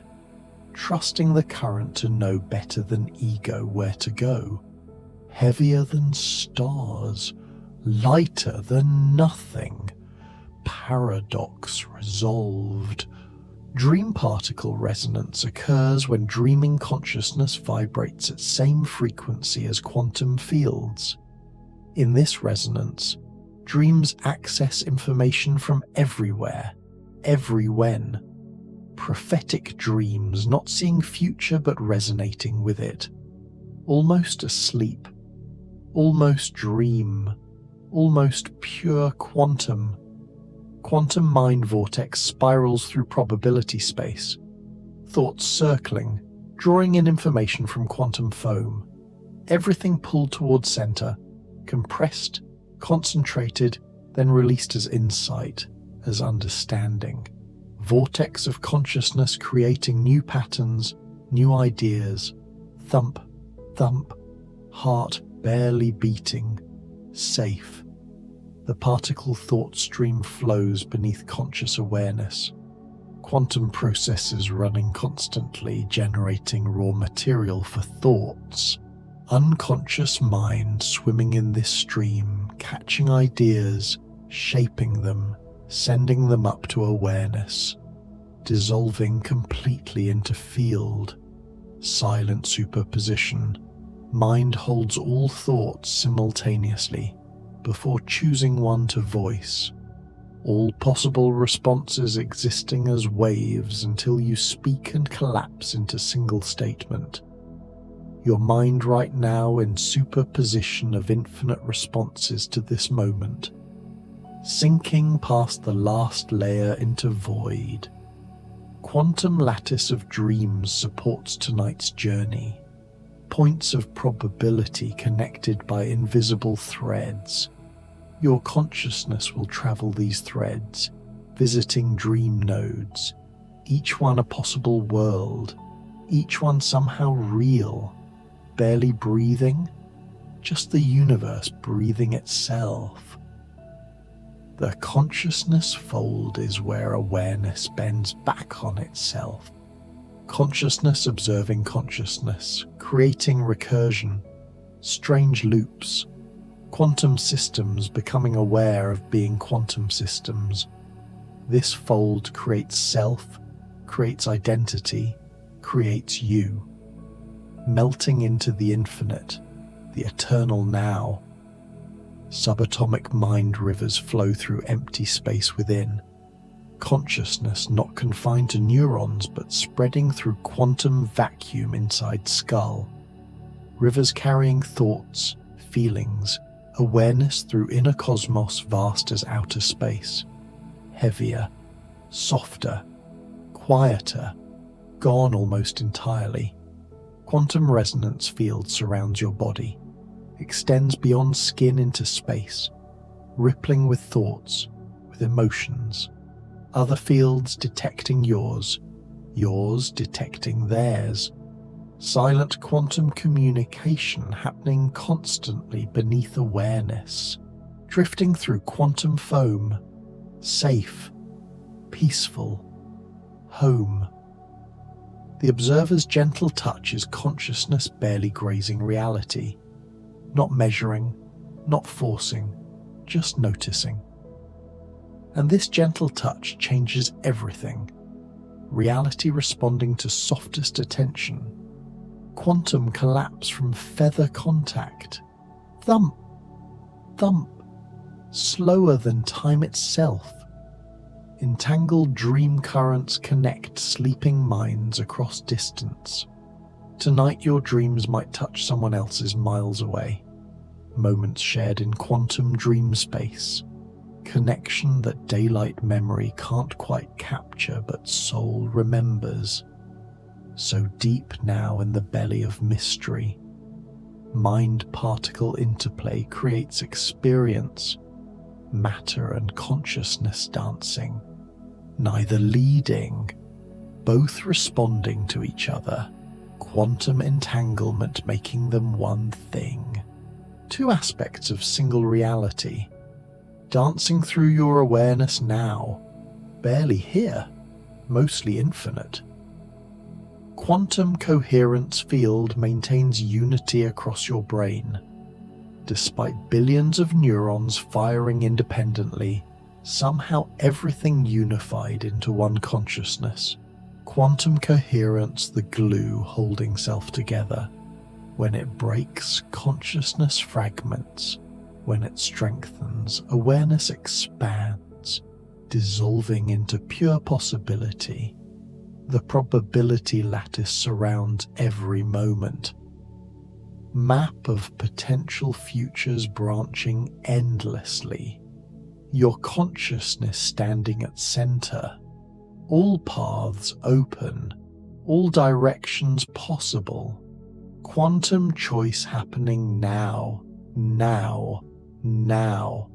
Trusting the current to know better than ego where to go. Heavier than stars, lighter than nothing. Paradox resolved. Dream particle resonance occurs when dreaming consciousness vibrates at same frequency as quantum fields. In this resonance, dreams access information from everywhere, every when. Prophetic dreams, not seeing future but resonating with it. Almost asleep, almost dream, almost pure quantum. Quantum mind vortex spirals through probability space. Thoughts circling, drawing in information from quantum foam. Everything pulled towards center, compressed, concentrated, then released as insight, as understanding. Vortex of consciousness creating new patterns, new ideas. Thump, thump, heart barely beating, safe. The particle thought stream flows beneath conscious awareness. Quantum processes running constantly, generating raw material for thoughts. Unconscious mind swimming in this stream, catching ideas, shaping them, sending them up to awareness, dissolving completely into field. Silent superposition. Mind holds all thoughts simultaneously before choosing one to voice. All possible responses existing as waves until you speak and collapse into single statement. Your mind right now in superposition of infinite responses to this moment. sinking past the last layer into void. Quantum lattice of dreams supports tonight's journey. Points of probability connected by invisible threads. Your consciousness will travel these threads, visiting dream nodes, each one a possible world, each one somehow real, barely breathing, just the universe breathing itself. The consciousness fold is where awareness bends back on itself. Consciousness observing consciousness, creating recursion, strange loops, quantum systems becoming aware of being quantum systems. This fold creates self, creates identity, creates you, melting into the infinite, the eternal now. Subatomic mind rivers flow through empty space within. Consciousness not confined to neurons but spreading through quantum vacuum inside skull. Rivers carrying thoughts, feelings, awareness through inner cosmos vast as outer space. Heavier, softer, quieter, gone almost entirely. Quantum resonance field surrounds your body, extends beyond skin into space, rippling with thoughts, with emotions. Other fields detecting yours, yours detecting theirs. Silent quantum communication happening constantly beneath awareness, drifting through quantum foam, safe, peaceful, home. The observer's gentle touch is consciousness barely grazing reality, not measuring, not forcing, just noticing. And this gentle touch changes everything. Reality responding to softest attention. Quantum collapse from feather contact. Thump, thump, slower than time itself. Entangled dream currents connect sleeping minds across distance. Tonight your dreams might touch someone else's miles away. Moments shared in quantum dream space. Connection that daylight memory can't quite capture but soul remembers. So deep now in the belly of mystery. Mind-particle interplay creates experience. Matter and consciousness dancing. Neither leading, both responding to each other. Quantum entanglement making them one thing. Two aspects of single reality. Dancing through your awareness now. Barely here, mostly infinite. Quantum coherence field maintains unity across your brain. Despite billions of neurons firing independently, somehow everything unified into one consciousness. Quantum coherence, the glue holding self together. When it breaks, consciousness fragments. When it strengthens, awareness expands, dissolving into pure possibility. The probability lattice surrounds every moment. Map of potential futures branching endlessly. Your consciousness standing at center. All paths open, all directions possible. Quantum choice happening now, now, now.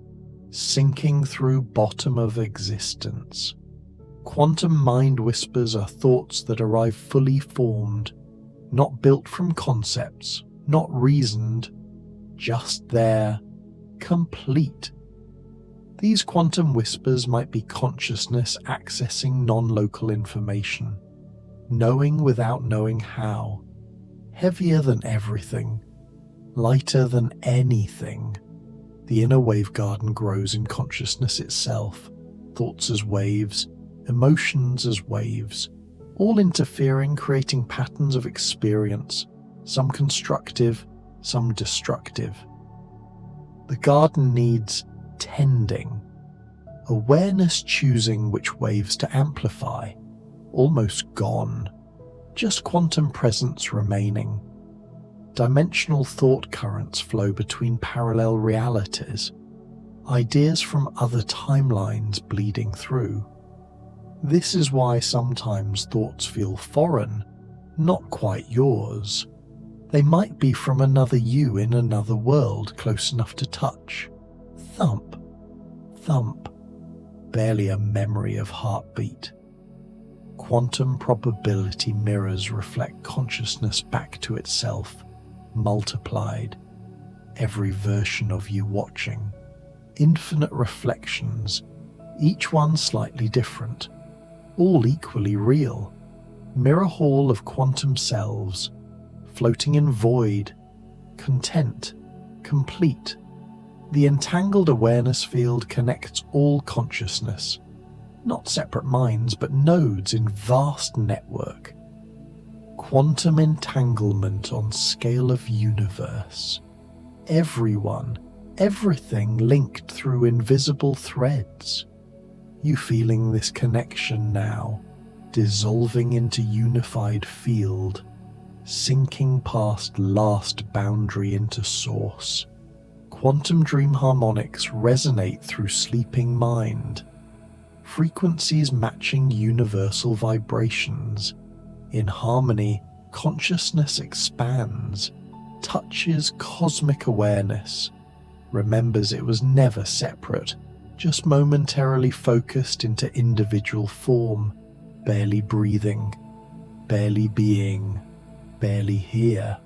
Sinking through bottom of existence. Quantum mind whispers are thoughts that arrive fully formed, not built from concepts, not reasoned, just there, complete. These quantum whispers might be consciousness accessing non-local information, knowing without knowing how, heavier than everything, lighter than anything. The inner wave garden grows in consciousness itself, thoughts as waves, emotions as waves, all interfering, creating patterns of experience, some constructive, some destructive. The garden needs tending, awareness choosing which waves to amplify, almost gone, just quantum presence remaining. Dimensional thought currents flow between parallel realities, ideas from other timelines bleeding through. This is why sometimes thoughts feel foreign, not quite yours. They might be from another you in another world close enough to touch. Thump, thump, barely a memory of heartbeat. Quantum probability mirrors reflect consciousness back to itself, multiplied. Every version of you watching. Infinite reflections, each one slightly different, all equally real. Mirror hall of quantum selves, floating in void, content, complete. The entangled awareness field connects all consciousness, not separate minds, but nodes in vast network. Quantum entanglement on scale of universe. Everyone, everything linked through invisible threads. You feeling this connection now, dissolving into unified field, sinking past last boundary into source. Quantum dream harmonics resonate through sleeping mind. Frequencies matching universal vibrations. In harmony, consciousness expands, touches cosmic awareness, remembers it was never separate, just momentarily focused into individual form, barely breathing, barely being, barely here.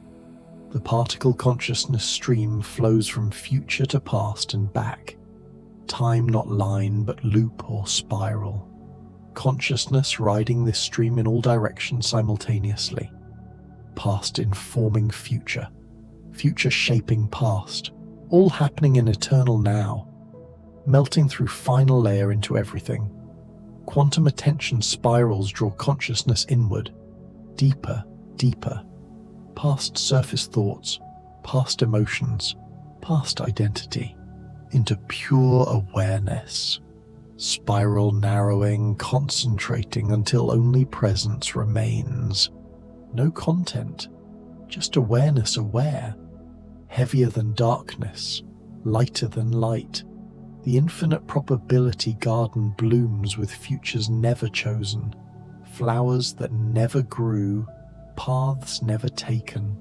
The particle consciousness stream flows from future to past and back. Time not line but loop or spiral. Consciousness riding this stream in all directions simultaneously. Past informing future. Future shaping past. All happening in eternal now. Melting through final layer into everything. Quantum attention spirals draw consciousness inward. Deeper, deeper. Past surface thoughts, past emotions, past identity, into pure awareness. Spiral narrowing, concentrating until only presence remains. No content, just awareness aware. Heavier than darkness, lighter than light. The infinite probability garden blooms with futures never chosen. Flowers that never grew, paths never taken,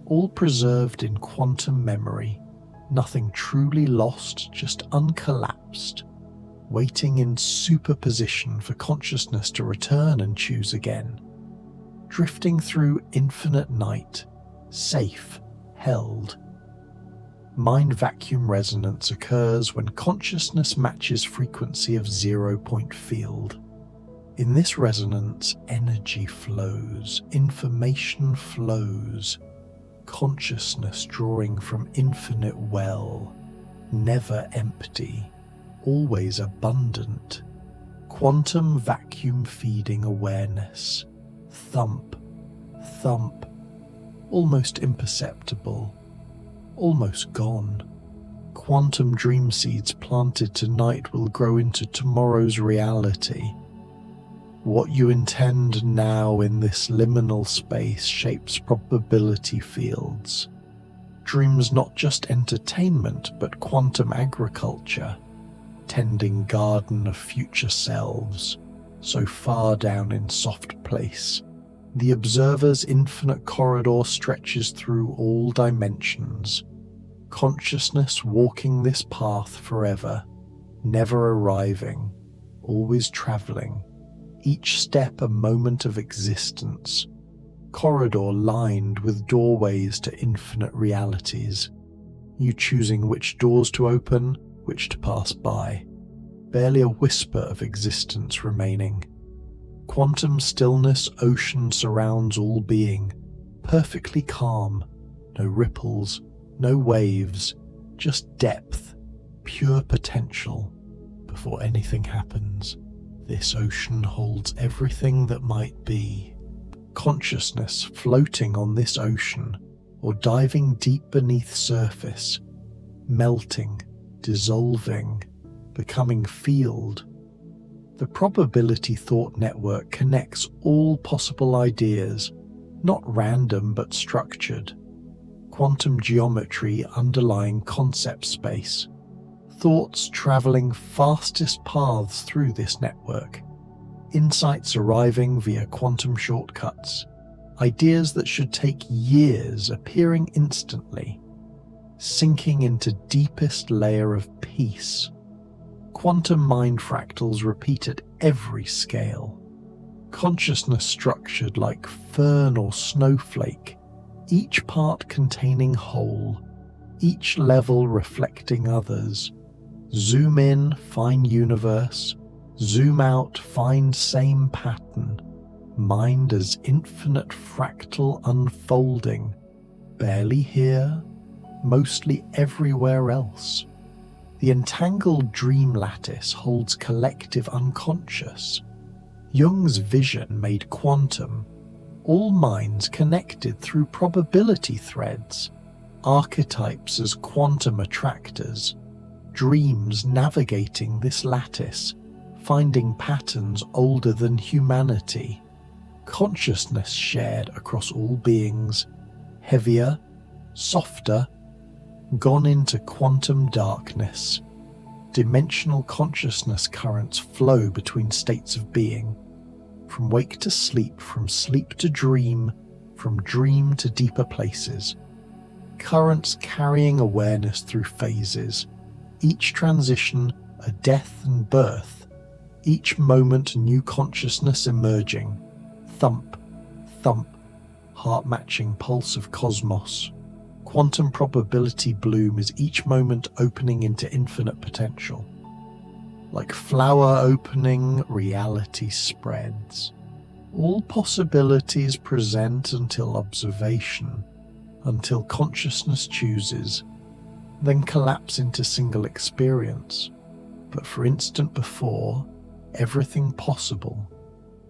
all preserved in quantum memory, nothing truly lost, just uncollapsed, waiting in superposition for consciousness to return and choose again, drifting through infinite night, safe, held. Mind vacuum resonance occurs when consciousness matches frequency of 0-point field. In this resonance, energy flows, information flows, consciousness drawing from infinite well, never empty, always abundant. Quantum vacuum feeding awareness, thump, thump, almost imperceptible, almost gone. Quantum dream seeds planted tonight will grow into tomorrow's reality. What you intend now in this liminal space shapes probability fields. Dreams not just entertainment, but quantum agriculture, tending garden of future selves, so far down in soft place. The observer's infinite corridor stretches through all dimensions. Consciousness walking this path forever, never arriving, always traveling. Each step a moment of existence, corridor lined with doorways to infinite realities. You choosing which doors to open, which to pass by. Barely a whisper of existence remaining. Quantum stillness ocean surrounds all being, perfectly calm. No ripples, no waves, just depth, pure potential. Before anything happens, this ocean holds everything that might be. Consciousness floating on this ocean, or diving deep beneath surface, melting, dissolving, becoming field. The probability thought network connects all possible ideas, not random but structured. Quantum geometry underlying concept space. thoughts traveling fastest paths through this network, insights arriving via quantum shortcuts, ideas that should take years appearing instantly, sinking into deepest layer of peace. Quantum mind fractals repeat at every scale. Consciousness structured like fern or snowflake, each part containing whole, each level reflecting others. Zoom in, find universe. Zoom out, find same pattern. Mind as infinite fractal unfolding, barely here, mostly everywhere else. The entangled dream lattice holds collective unconscious. Jung's vision made quantum, all minds connected through probability threads, archetypes as quantum attractors, dreams navigating this lattice, finding patterns older than humanity, consciousness shared across all beings, heavier, softer, gone into quantum darkness. Dimensional consciousness currents flow between states of being, from wake to sleep, from sleep to dream, from dream to deeper places. Currents carrying awareness through phases, each transition a death and birth, each moment new consciousness emerging. Thump, thump, heart-matching pulse of cosmos. Quantum probability bloom is each moment opening into infinite potential. Like flower opening, reality spreads. All possibilities present until observation, until consciousness chooses, then collapse into single experience. But for instant before, everything possible,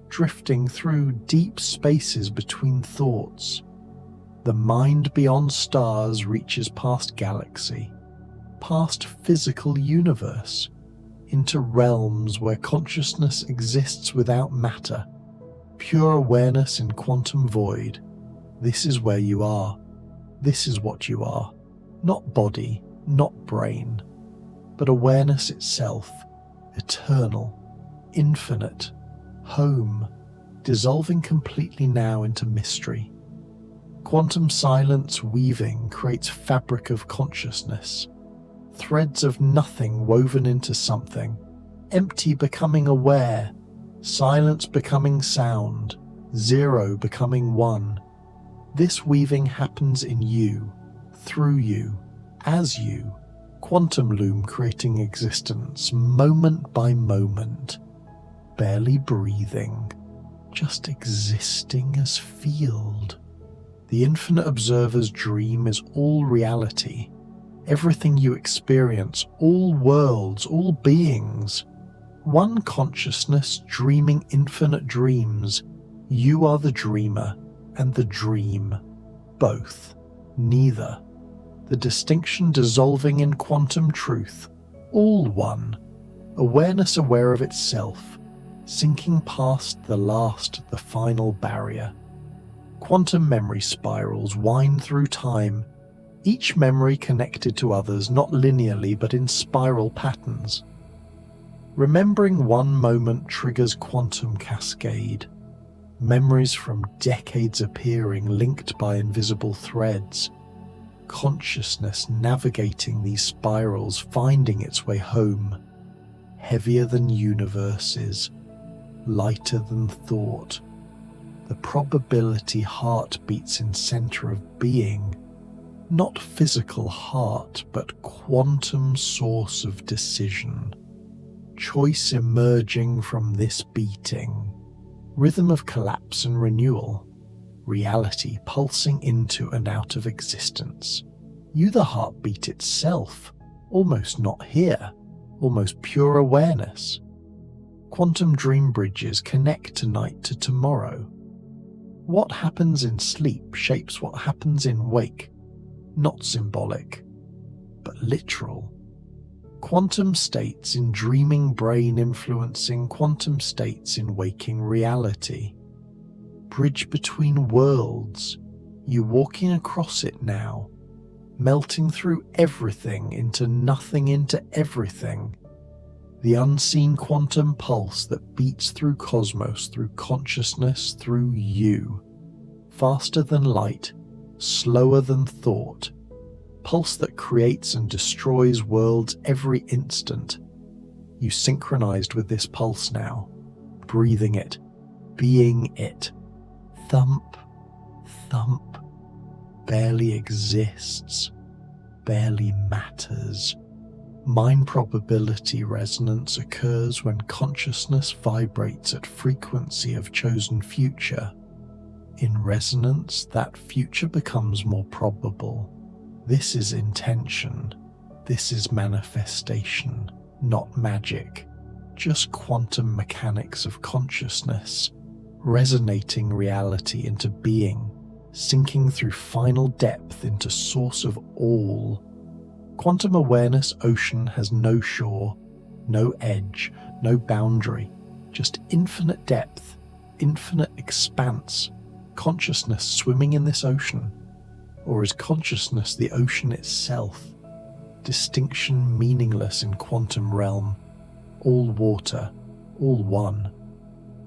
drifting through deep spaces between thoughts. The mind beyond stars reaches past galaxy, past physical universe, into realms where consciousness exists without matter, pure awareness in quantum void. This is where you are. This is what you are. Not body, not brain, but awareness itself, eternal, infinite, home, dissolving completely now into mystery. Quantum silence weaving creates fabric of consciousness, threads of nothing woven into something, empty becoming aware, silence becoming sound, zero becoming one. This weaving happens in you, through you, as you, quantum loom creating existence moment by moment, barely breathing, just existing as field. The infinite observer's dream is all reality, everything you experience, all worlds, all beings. One consciousness dreaming infinite dreams. You are the dreamer and the dream, both, neither. The distinction dissolving in quantum truth, all one. Awareness aware of itself, sinking past the last, the final barrier. Quantum memory spirals wind through time, each memory connected to others not linearly but in spiral patterns. Remembering one moment triggers quantum cascade, memories from decades appearing linked by invisible threads, consciousness navigating these spirals, finding its way home, heavier than universes, lighter than thought. The probability heart beats in center of being, not physical heart, but quantum source of decision. Choice emerging from this beating, rhythm of collapse and renewal, reality pulsing into and out of existence. You the heartbeat itself, almost not here, almost pure awareness. Quantum dream bridges connect tonight to tomorrow. What happens in sleep shapes what happens in wake, not symbolic, but literal. Quantum states in dreaming brain influencing quantum states in waking reality. Bridge between worlds, you walking across it now, melting through everything into nothing into everything. The unseen quantum pulse that beats through cosmos, through consciousness, through you. Faster than light, slower than thought. Pulse that creates and destroys worlds every instant. You synchronized with this pulse now, breathing it, being it. Thump, thump, barely exists, barely matters. Mind probability resonance occurs when consciousness vibrates at frequency of chosen future. In resonance, that future becomes more probable. This is intention. This is manifestation, not magic. Just quantum mechanics of consciousness, resonating reality into being, sinking through final depth into source of all. Quantum awareness ocean has no shore, no edge, no boundary, just infinite depth, infinite expanse. Consciousness swimming in this ocean? Or is consciousness the ocean itself? Distinction meaningless in quantum realm. All water, all one.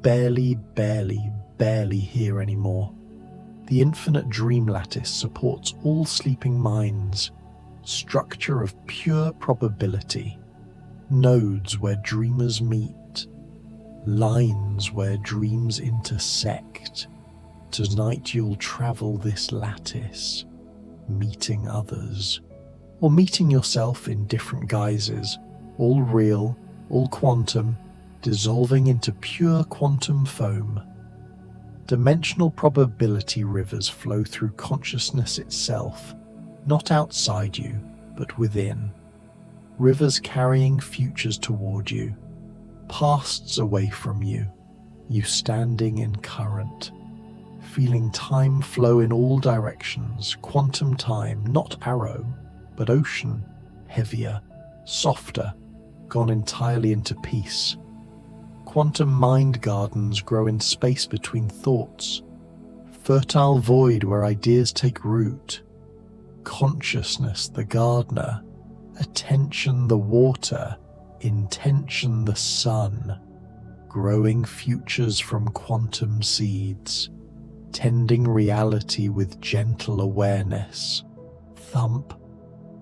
Barely, barely, barely here anymore. The infinite dream lattice supports all sleeping minds. Structure of pure probability. Nodes where dreamers meet. Lines where dreams intersect. Tonight you'll travel this lattice, meeting others, or meeting yourself in different guises, all real, all quantum, dissolving into pure quantum foam. Dimensional probability rivers flow through consciousness itself, not outside you, but within. Rivers carrying futures toward you, pasts away from you, you standing in current. Feeling time flow in all directions, quantum time, not arrow, but ocean, heavier, softer, gone entirely into peace. Quantum mind gardens grow in space between thoughts, fertile void where ideas take root. Consciousness the gardener, attention the water, intention the sun, growing futures from quantum seeds. Tending reality with gentle awareness. Thump,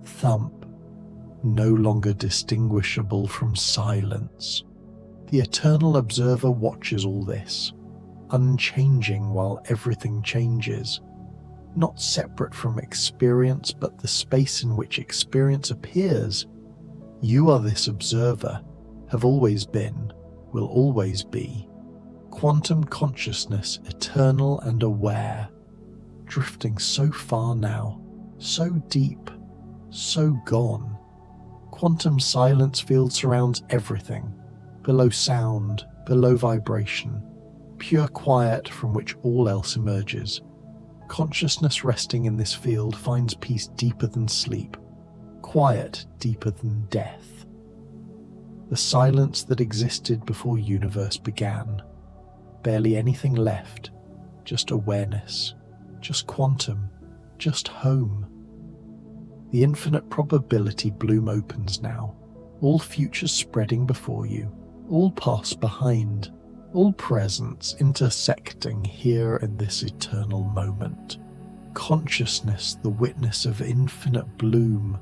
thump, no longer distinguishable from silence. The eternal observer watches all this, unchanging while everything changes. Not separate from experience, but the space in which experience appears. You are this observer, have always been, will always be. Quantum consciousness, eternal and aware, drifting so far now, so deep, so gone. Quantum silence field surrounds everything, below sound, below vibration, pure quiet from which all else emerges. Consciousness resting in this field finds peace deeper than sleep, quiet deeper than death. The silence that existed before universe began. Barely anything left, just awareness, just quantum, just home. The infinite probability bloom opens now, all futures spreading before you, all past behind, all presents intersecting here in this eternal moment. Consciousness the witness of infinite bloom,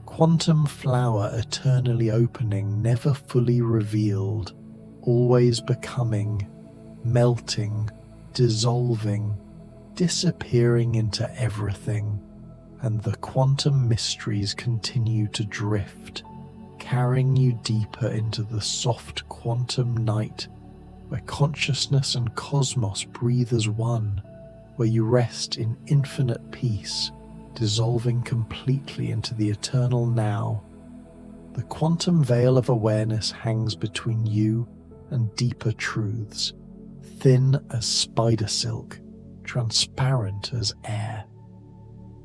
quantum flower eternally opening, never fully revealed, always becoming, melting, dissolving, disappearing into everything, and the quantum mysteries continue to drift, carrying you deeper into the soft quantum night, where consciousness and cosmos breathe as one, where you rest in infinite peace, dissolving completely into the eternal now. The quantum veil of awareness hangs between you and deeper truths, thin as spider silk, transparent as air.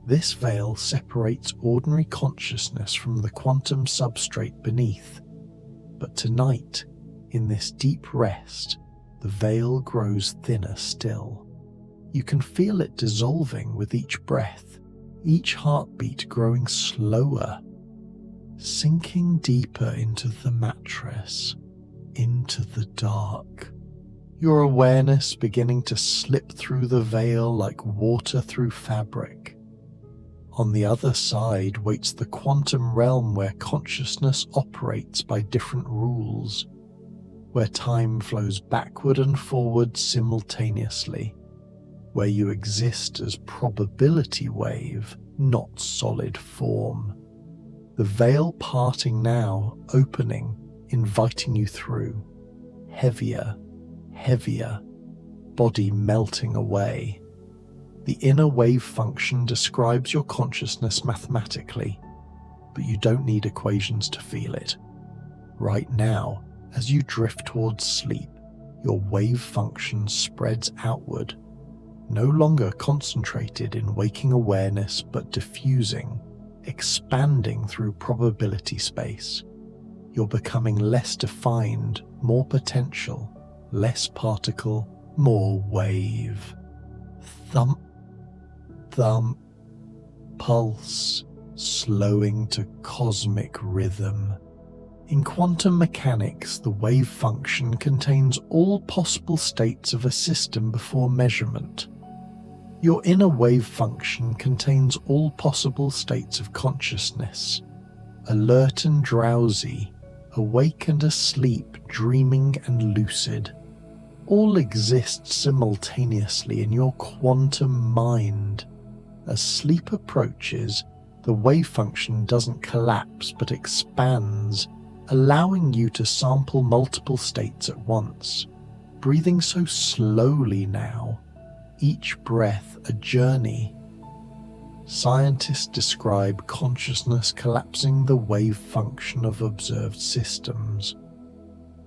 This veil separates ordinary consciousness from the quantum substrate beneath. But tonight, in this deep rest, the veil grows thinner still. You can feel it dissolving with each breath, each heartbeat growing slower, sinking deeper into the mattress, into the dark. Your awareness beginning to slip through the veil like water through fabric. On the other side waits the quantum realm where consciousness operates by different rules, where time flows backward and forward simultaneously, where you exist as probability wave, not solid form. The veil parting now, opening, inviting you through. Heavier, heavier, body melting away. The inner wave function describes your consciousness mathematically, but you don't need equations to feel it. Right now, as you drift towards sleep, your wave function spreads outward, no longer concentrated in waking awareness but diffusing, expanding through probability space. You're becoming less defined, more potential, less particle, more wave. Thump, thump, pulse, slowing to cosmic rhythm. In quantum mechanics, the wave function contains all possible states of a system before measurement. Your inner wave function contains all possible states of consciousness, alert and drowsy, awake and asleep, dreaming and lucid. All exist simultaneously in your quantum mind. As sleep approaches, the wave function doesn't collapse but expands, allowing you to sample multiple states at once, breathing so slowly now, each breath a journey. Scientists describe consciousness collapsing the wave function of observed systems.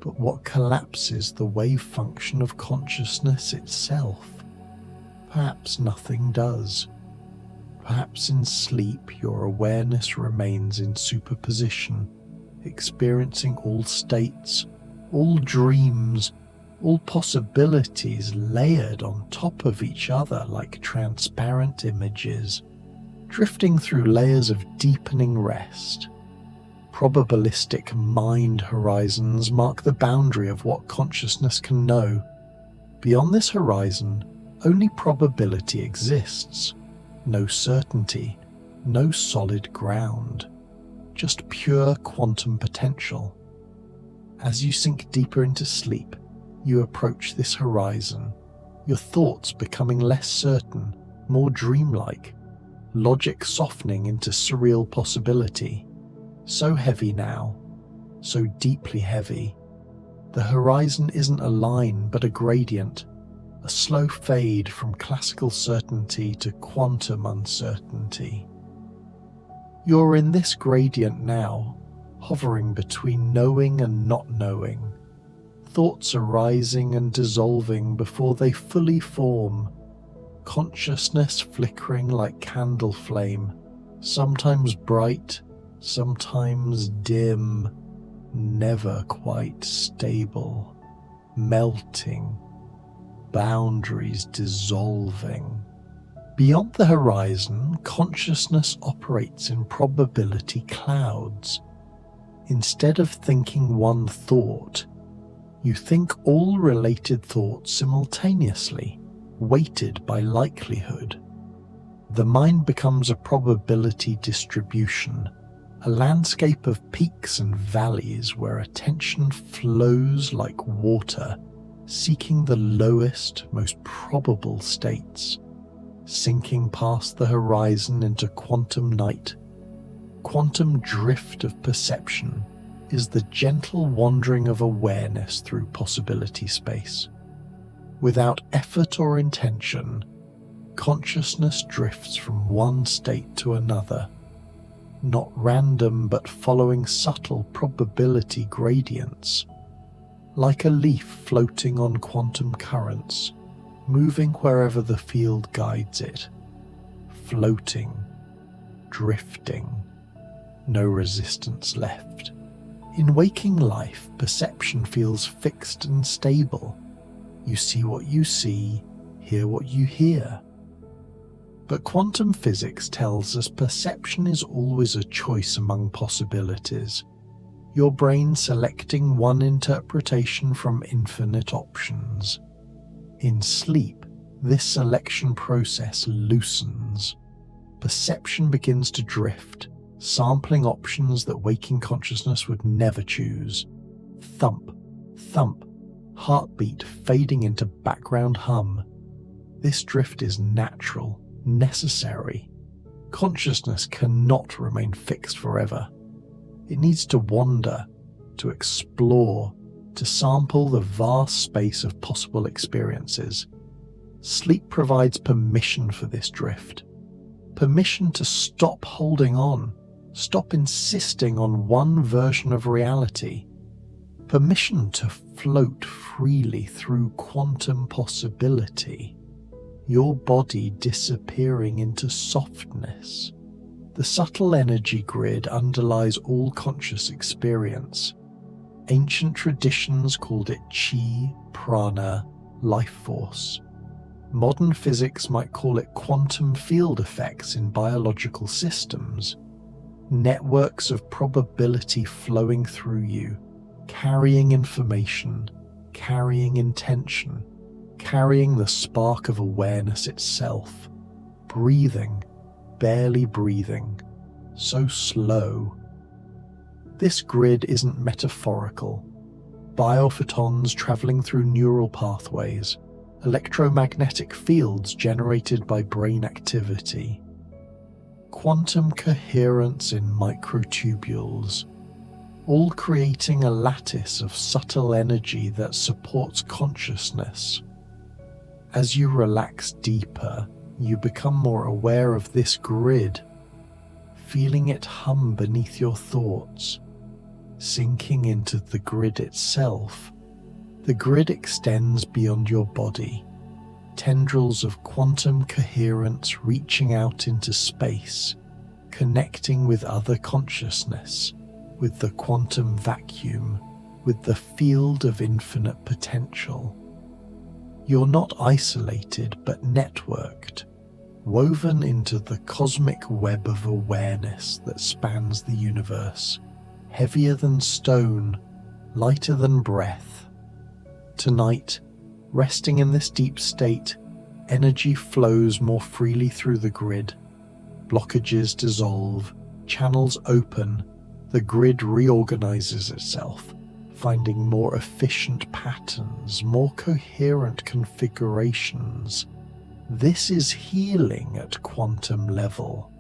But what collapses the wave function of consciousness itself? Perhaps nothing does. Perhaps in sleep your awareness remains in superposition, experiencing all states, all dreams, all possibilities layered on top of each other like transparent images, drifting through layers of deepening rest. Probabilistic mind horizons mark the boundary of what consciousness can know. Beyond this horizon, only probability exists. No certainty, no solid ground, just pure quantum potential. As you sink deeper into sleep, you approach this horizon, your thoughts becoming less certain, more dreamlike, logic softening into surreal possibility. So heavy now, so deeply heavy. The horizon isn't a line but a gradient, a slow fade from classical certainty to quantum uncertainty. You're in this gradient now, hovering between knowing and not knowing. Thoughts arising and dissolving before they fully form. Consciousness flickering like candle flame, sometimes bright, sometimes dim, never quite stable, melting, boundaries dissolving. Beyond the horizon, consciousness operates in probability clouds. Instead of thinking one thought, you think all related thoughts simultaneously, weighted by likelihood. The mind becomes a probability distribution, a landscape of peaks and valleys where attention flows like water, seeking the lowest, most probable states, sinking past the horizon into quantum night. Quantum drift of perception is the gentle wandering of awareness through possibility space. Without effort or intention, consciousness drifts from one state to another, not random but following subtle probability gradients, like a leaf floating on quantum currents, moving wherever the field guides it, floating, drifting, no resistance left. In waking life, perception feels fixed and stable. You see what you see, hear what you hear. But quantum physics tells us perception is always a choice among possibilities, your brain selecting one interpretation from infinite options. In sleep, this selection process loosens. Perception begins to drift, sampling options that waking consciousness would never choose. Thump, thump, heartbeat fading into background hum. This drift is natural, necessary. Consciousness cannot remain fixed forever. It needs to wander, to explore, to sample the vast space of possible experiences. Sleep provides permission for this drift. Permission to stop holding on, stop insisting on one version of reality. Permission to float freely through quantum possibility. Your body disappearing into softness. The subtle energy grid underlies all conscious experience. Ancient traditions called it chi, prana, life force. Modern physics might call it quantum field effects in biological systems. Networks of probability flowing through you, carrying information, carrying intention, carrying the spark of awareness itself. Breathing, barely breathing, so slow. This grid isn't metaphorical. Biophotons traveling through neural pathways, electromagnetic fields generated by brain activity. Quantum coherence in microtubules, all creating a lattice of subtle energy that supports consciousness. As you relax deeper, you become more aware of this grid, feeling it hum beneath your thoughts, sinking into the grid itself. The grid extends beyond your body, tendrils of quantum coherence reaching out into space, connecting with other consciousness, with the quantum vacuum, with the field of infinite potential. You're not isolated but networked, woven into the cosmic web of awareness that spans the universe, heavier than stone, lighter than breath. Tonight, resting in this deep state, energy flows more freely through the grid. Blockages dissolve, channels open, the grid reorganizes itself, finding more efficient patterns, more coherent configurations. This is healing at quantum level.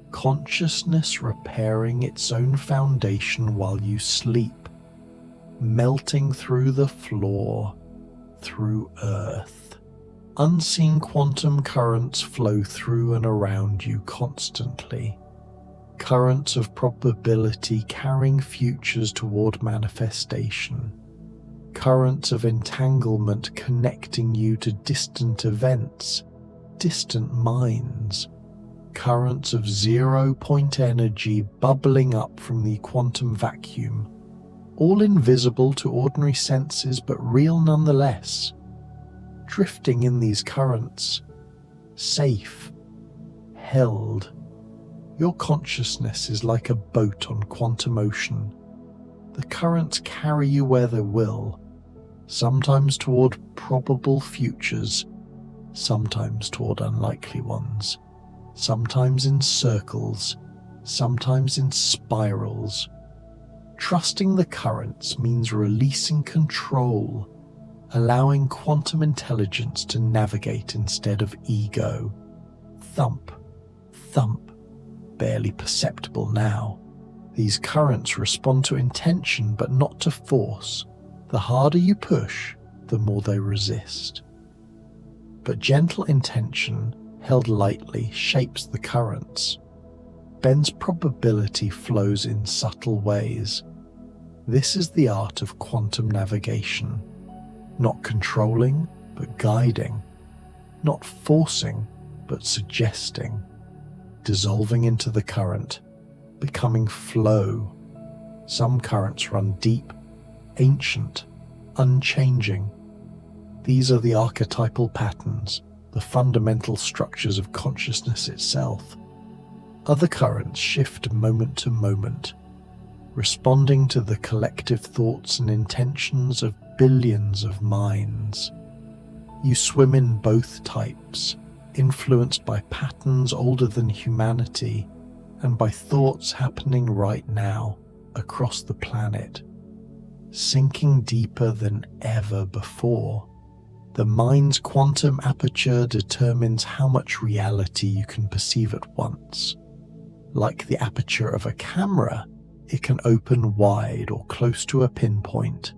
Consciousness repairing its own foundation while you sleep, melting through the floor, through earth. Unseen quantum currents flow through and around you constantly. Currents of probability carrying futures toward manifestation. Currents of entanglement connecting you to distant events, distant minds. Currents of 0-point energy bubbling up from the quantum vacuum, all invisible to ordinary senses but real nonetheless. Drifting in these currents, safe, held. Your consciousness is like a boat on quantum ocean. The currents carry you where they will, sometimes toward probable futures, sometimes toward unlikely ones, sometimes in circles, sometimes in spirals. Trusting the currents means releasing control, allowing quantum intelligence to navigate instead of ego. Thump, thump, barely perceptible now. These currents respond to intention but not to force. The harder you push, the more they resist. But gentle intention, held lightly, shapes the currents. Ben's probability flows in subtle ways. This is the art of quantum navigation. Not controlling, but guiding. Not forcing, but suggesting. Dissolving into the current, becoming flow. Some currents run deep, ancient, unchanging. These are the archetypal patterns, the fundamental structures of consciousness itself. Other currents shift moment to moment, responding to the collective thoughts and intentions of billions of minds. You swim in both types, influenced by patterns older than humanity and by thoughts happening right now across the planet, sinking deeper than ever before. The mind's quantum aperture determines how much reality you can perceive at once. Like the aperture of a camera, it can open wide or close to a pinpoint.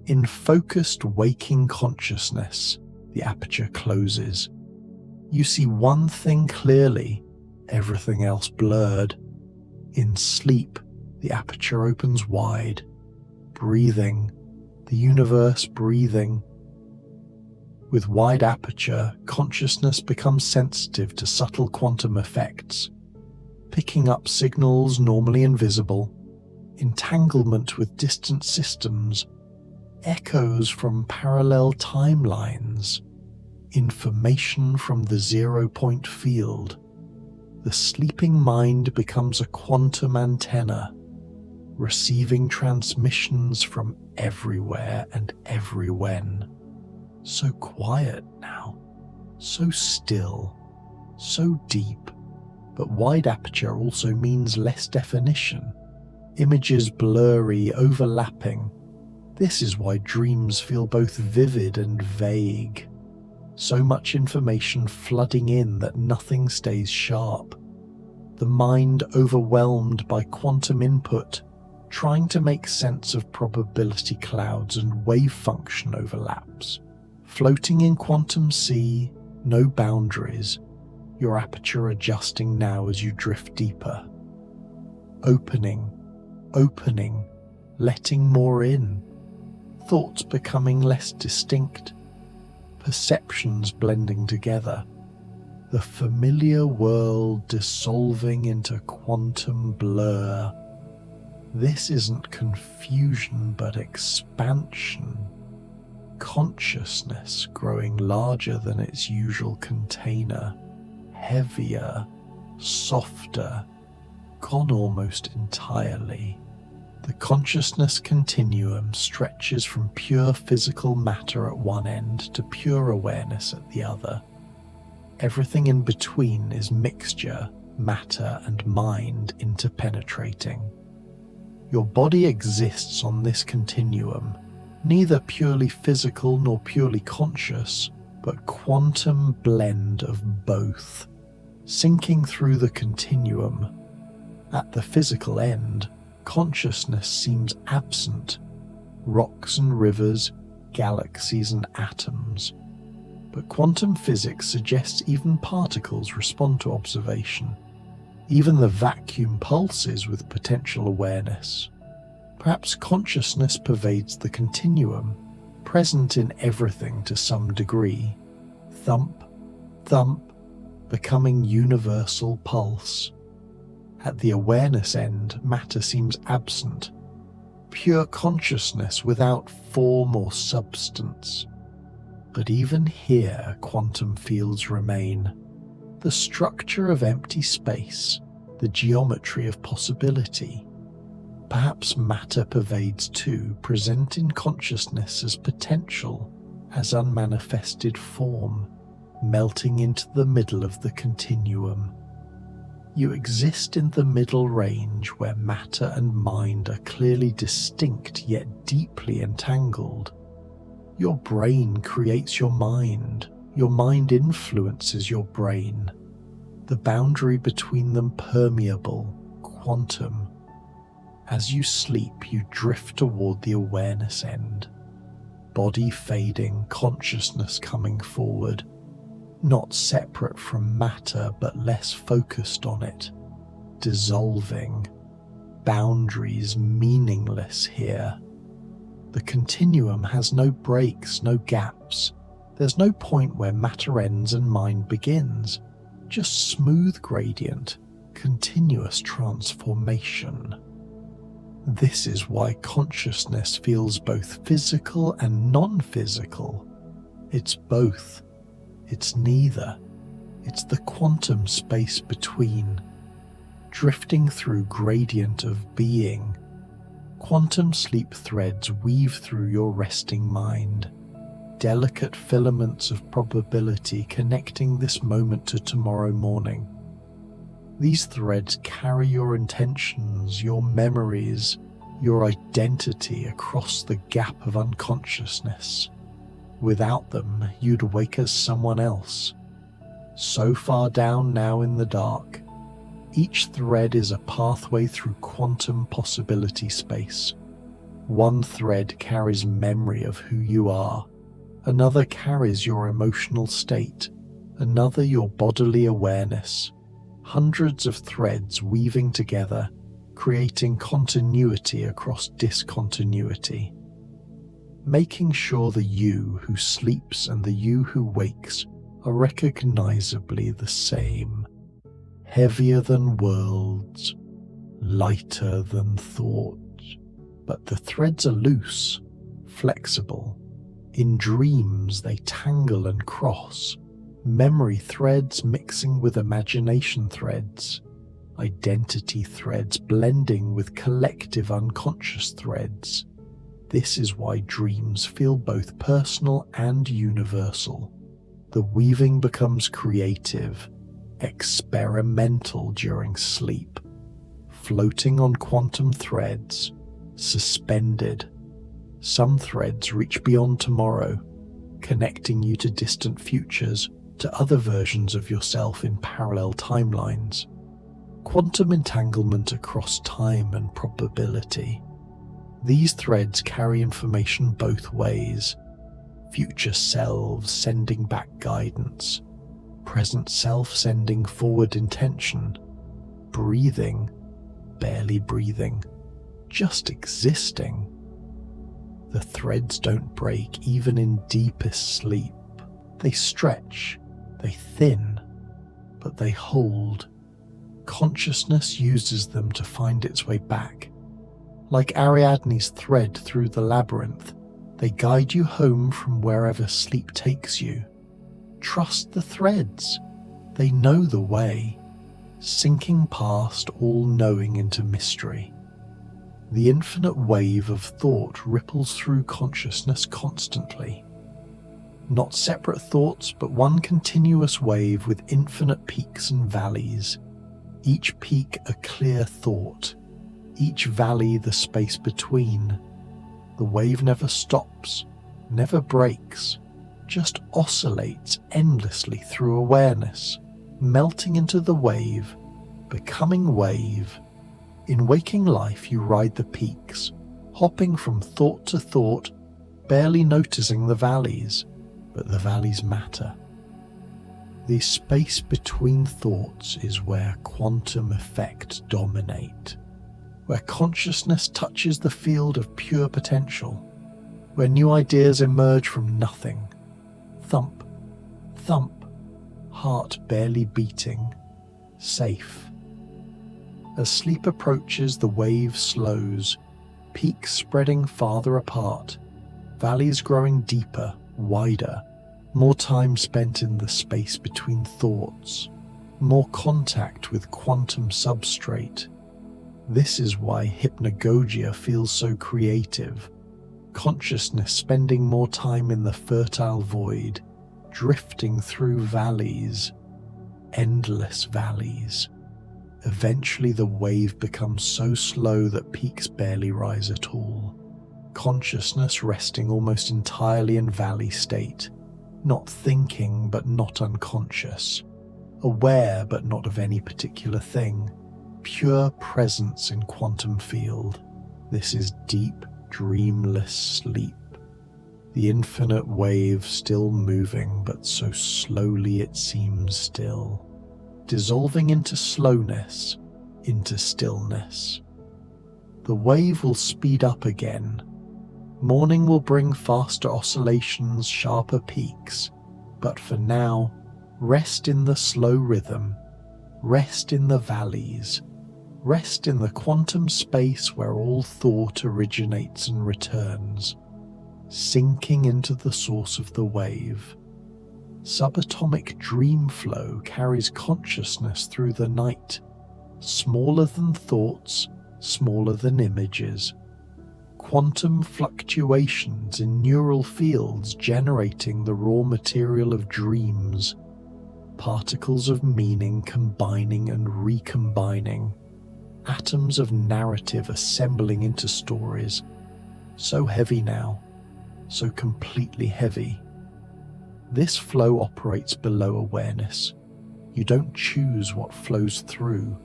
In focused waking consciousness, the aperture closes. You see one thing clearly, everything else blurred. In sleep, the aperture opens wide, breathing, the universe breathing. With wide aperture, consciousness becomes sensitive to subtle quantum effects, picking up signals normally invisible, entanglement with distant systems, echoes from parallel timelines, information from the zero-point field. The sleeping mind becomes a quantum antenna, receiving transmissions from everywhere and everywhen. So quiet now, so still, so deep. But wide aperture also means less definition, images blurry, overlapping. This is why dreams feel both vivid and vague. So much information flooding in that nothing stays sharp. The mind overwhelmed by quantum input, trying to make sense of probability clouds and wave function overlaps. Floating in quantum sea, no boundaries, your aperture adjusting now as you drift deeper. Opening, letting more in. Thoughts becoming less distinct. Perceptions blending together. The familiar world dissolving into quantum blur. This isn't confusion but expansion. Consciousness growing larger than its usual container. Heavier, softer, gone almost entirely. The consciousness continuum stretches from pure physical matter at one end to pure awareness at the other. Everything in between is mixture, matter and mind interpenetrating. Your body exists on this continuum, neither purely physical nor purely conscious, but quantum blend of both, sinking through the continuum. At the physical end, consciousness seems absent, rocks and rivers, galaxies and atoms. But quantum physics suggests even particles respond to observation, even the vacuum pulses with potential awareness. Perhaps consciousness pervades the continuum, present in everything to some degree. Thump, thump, becoming universal pulse. At the awareness end, matter seems absent, pure consciousness without form or substance. But even here, quantum fields remain. The structure of empty space, the geometry of possibility. Perhaps matter pervades too, present in consciousness as potential, as unmanifested form, melting into the middle of the continuum. You exist in the middle range where matter and mind are clearly distinct yet deeply entangled. Your brain creates your mind influences your brain. The boundary between them permeable, quantum. As you sleep, you drift toward the awareness end. Body fading, consciousness coming forward. Not separate from matter, but less focused on it. Dissolving. Boundaries meaningless here. The continuum has no breaks, no gaps. There's no point where matter ends and mind begins. Just smooth gradient, continuous transformation. This is why consciousness feels both physical and non-physical. It's both. It's neither. It's the quantum space between, drifting through gradient of being. Quantum sleep threads weave through your resting mind, delicate filaments of probability connecting this moment to tomorrow morning. These threads carry your intentions, your memories, your identity across the gap of unconsciousness. Without them, you'd wake as someone else, so far down now in the dark. Each thread is a pathway through quantum possibility space. One thread carries memory of who you are, another carries your emotional state, another your bodily awareness. Hundreds of threads weaving together, creating continuity across discontinuity. Making sure the you who sleeps and the you who wakes are recognizably the same. Heavier than worlds, lighter than thought. But the threads are loose, flexible. In dreams they tangle and cross. Memory threads mixing with imagination threads. Identity threads blending with collective unconscious threads. This is why dreams feel both personal and universal. The weaving becomes creative, experimental during sleep, floating on quantum threads, suspended. Some threads reach beyond tomorrow, connecting you to distant futures, to other versions of yourself in parallel timelines. Quantum entanglement across time and probability. These threads carry information both ways. Future selves sending back guidance, present self sending forward intention, breathing, barely breathing, just existing. The threads don't break even in deepest sleep. They stretch, they thin, but they hold. Consciousness uses them to find its way back. Like Ariadne's thread through the labyrinth, they guide you home from wherever sleep takes you. Trust the threads. They know the way, sinking past all knowing into mystery. The infinite wave of thought ripples through consciousness constantly. Not separate thoughts, but one continuous wave with infinite peaks and valleys. Each peak a clear thought, each valley the space between. The wave never stops, never breaks, just oscillates endlessly through awareness, melting into the wave, becoming wave. In waking life you ride the peaks, hopping from thought to thought, barely noticing the valleys, but the valleys matter. The space between thoughts is where quantum effects dominate, where consciousness touches the field of pure potential, where new ideas emerge from nothing. Thump, thump, heart barely beating, safe. As sleep approaches, the wave slows, peaks spreading farther apart, valleys growing deeper, wider, more time spent in the space between thoughts, more contact with quantum substrate. This is why hypnagogia feels so creative. Consciousness spending more time in the fertile void, drifting through valleys, endless valleys. Eventually the wave becomes so slow that peaks barely rise at all. Consciousness resting almost entirely in valley state, not thinking but not unconscious, aware but not of any particular thing, pure presence in quantum field. This is deep, dreamless sleep. The infinite wave still moving, but so slowly it seems still, dissolving into slowness, into stillness. The wave will speed up again. Morning will bring faster oscillations, sharper peaks, but for now, rest in the slow rhythm, rest in the valleys, rest in the quantum space where all thought originates and returns, sinking into the source of the wave, Subatomic dream flow carries consciousness through the night, smaller than thoughts, smaller than images. Quantum fluctuations in neural fields generating the raw material of dreams, particles of meaning combining and recombining, atoms of narrative assembling into stories, so heavy now, so completely heavy. This flow operates below awareness. You don't choose what flows through.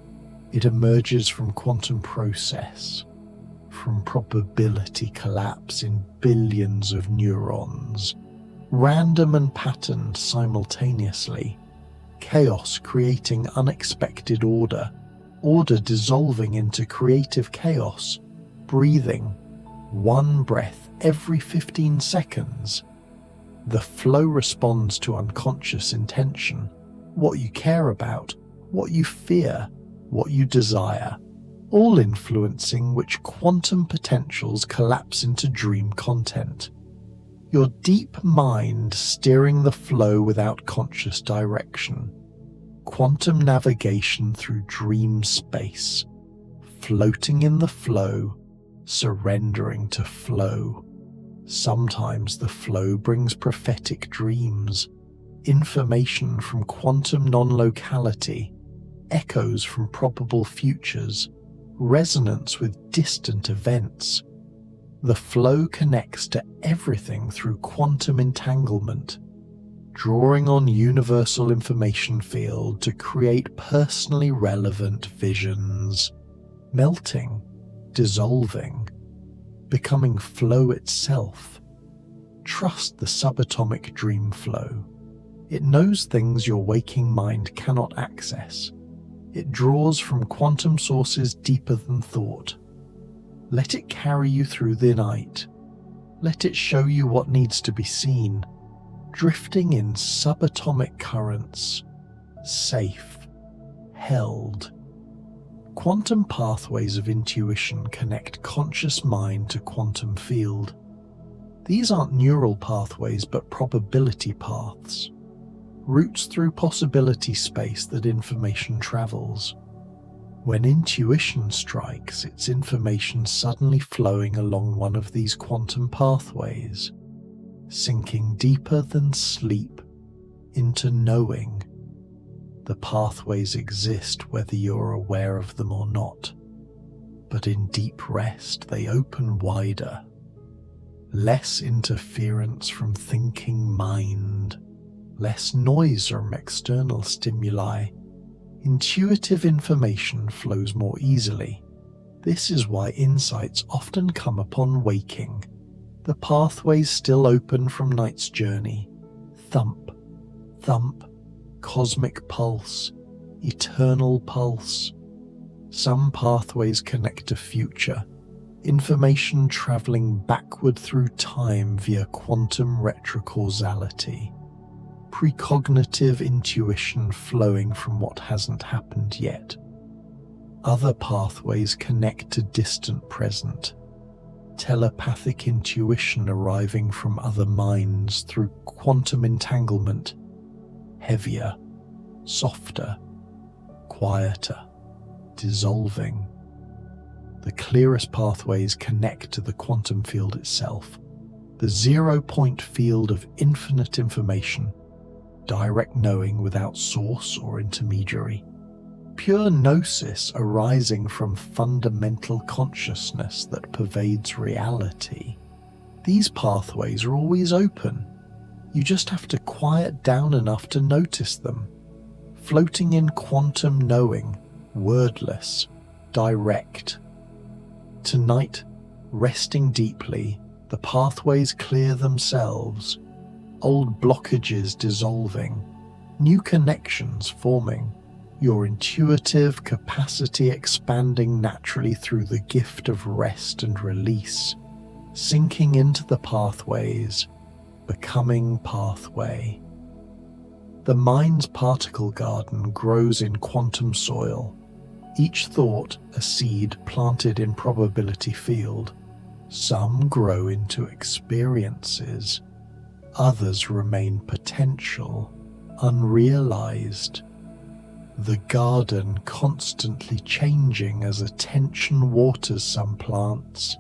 It emerges from quantum process, from probability collapse in billions of neurons, random and patterned simultaneously, chaos creating unexpected order, order dissolving into creative chaos, breathing, one breath every 15 seconds. The flow responds to unconscious intention, what you care about, what you fear, what you desire, all influencing which quantum potentials collapse into dream content. Your deep mind steering the flow without conscious direction. Quantum navigation through dream space, floating in the flow, surrendering to flow. Sometimes the flow brings prophetic dreams, information from quantum non-locality, echoes from probable futures, resonance with distant events. The flow connects to everything through quantum entanglement, drawing on universal information field to create personally relevant visions, melting, dissolving, becoming flow itself. Trust the subatomic dream flow. It knows things your waking mind cannot access. It draws from quantum sources deeper than thought. Let it carry you through the night. Let it show you what needs to be seen, drifting in subatomic currents, safe, held. Quantum pathways of intuition connect conscious mind to quantum field. These aren't neural pathways but probability paths, routes through possibility space that information travels. When intuition strikes, it's information suddenly flowing along one of these quantum pathways, sinking deeper than sleep into knowing. The pathways exist whether you're aware of them or not, but in deep rest they open wider. Less interference from thinking mind, less noise from external stimuli. Intuitive information flows more easily. This is why insights often come upon waking. The pathways still open from night's journey. Thump, thump, cosmic pulse, eternal pulse. Some pathways connect to future, information traveling backward through time via quantum retrocausality. Precognitive intuition flowing from what hasn't happened yet. Other pathways connect to distant present. Telepathic intuition arriving from other minds through quantum entanglement. Heavier, softer, quieter, dissolving. The clearest pathways connect to the quantum field itself, the zero-point field of infinite information, direct knowing without source or intermediary. Pure gnosis arising from fundamental consciousness that pervades reality. These pathways are always open. You just have to quiet down enough to notice them. Floating in quantum knowing, wordless, direct. Tonight, resting deeply, the pathways clear themselves. Old blockages dissolving, new connections forming, your intuitive capacity expanding naturally through the gift of rest and release, sinking into the pathways, becoming pathway. The mind's particle garden grows in quantum soil, each thought a seed planted in probability field. Some grow into experiences, Others remain potential, unrealized. The garden constantly changing as attention waters some plants,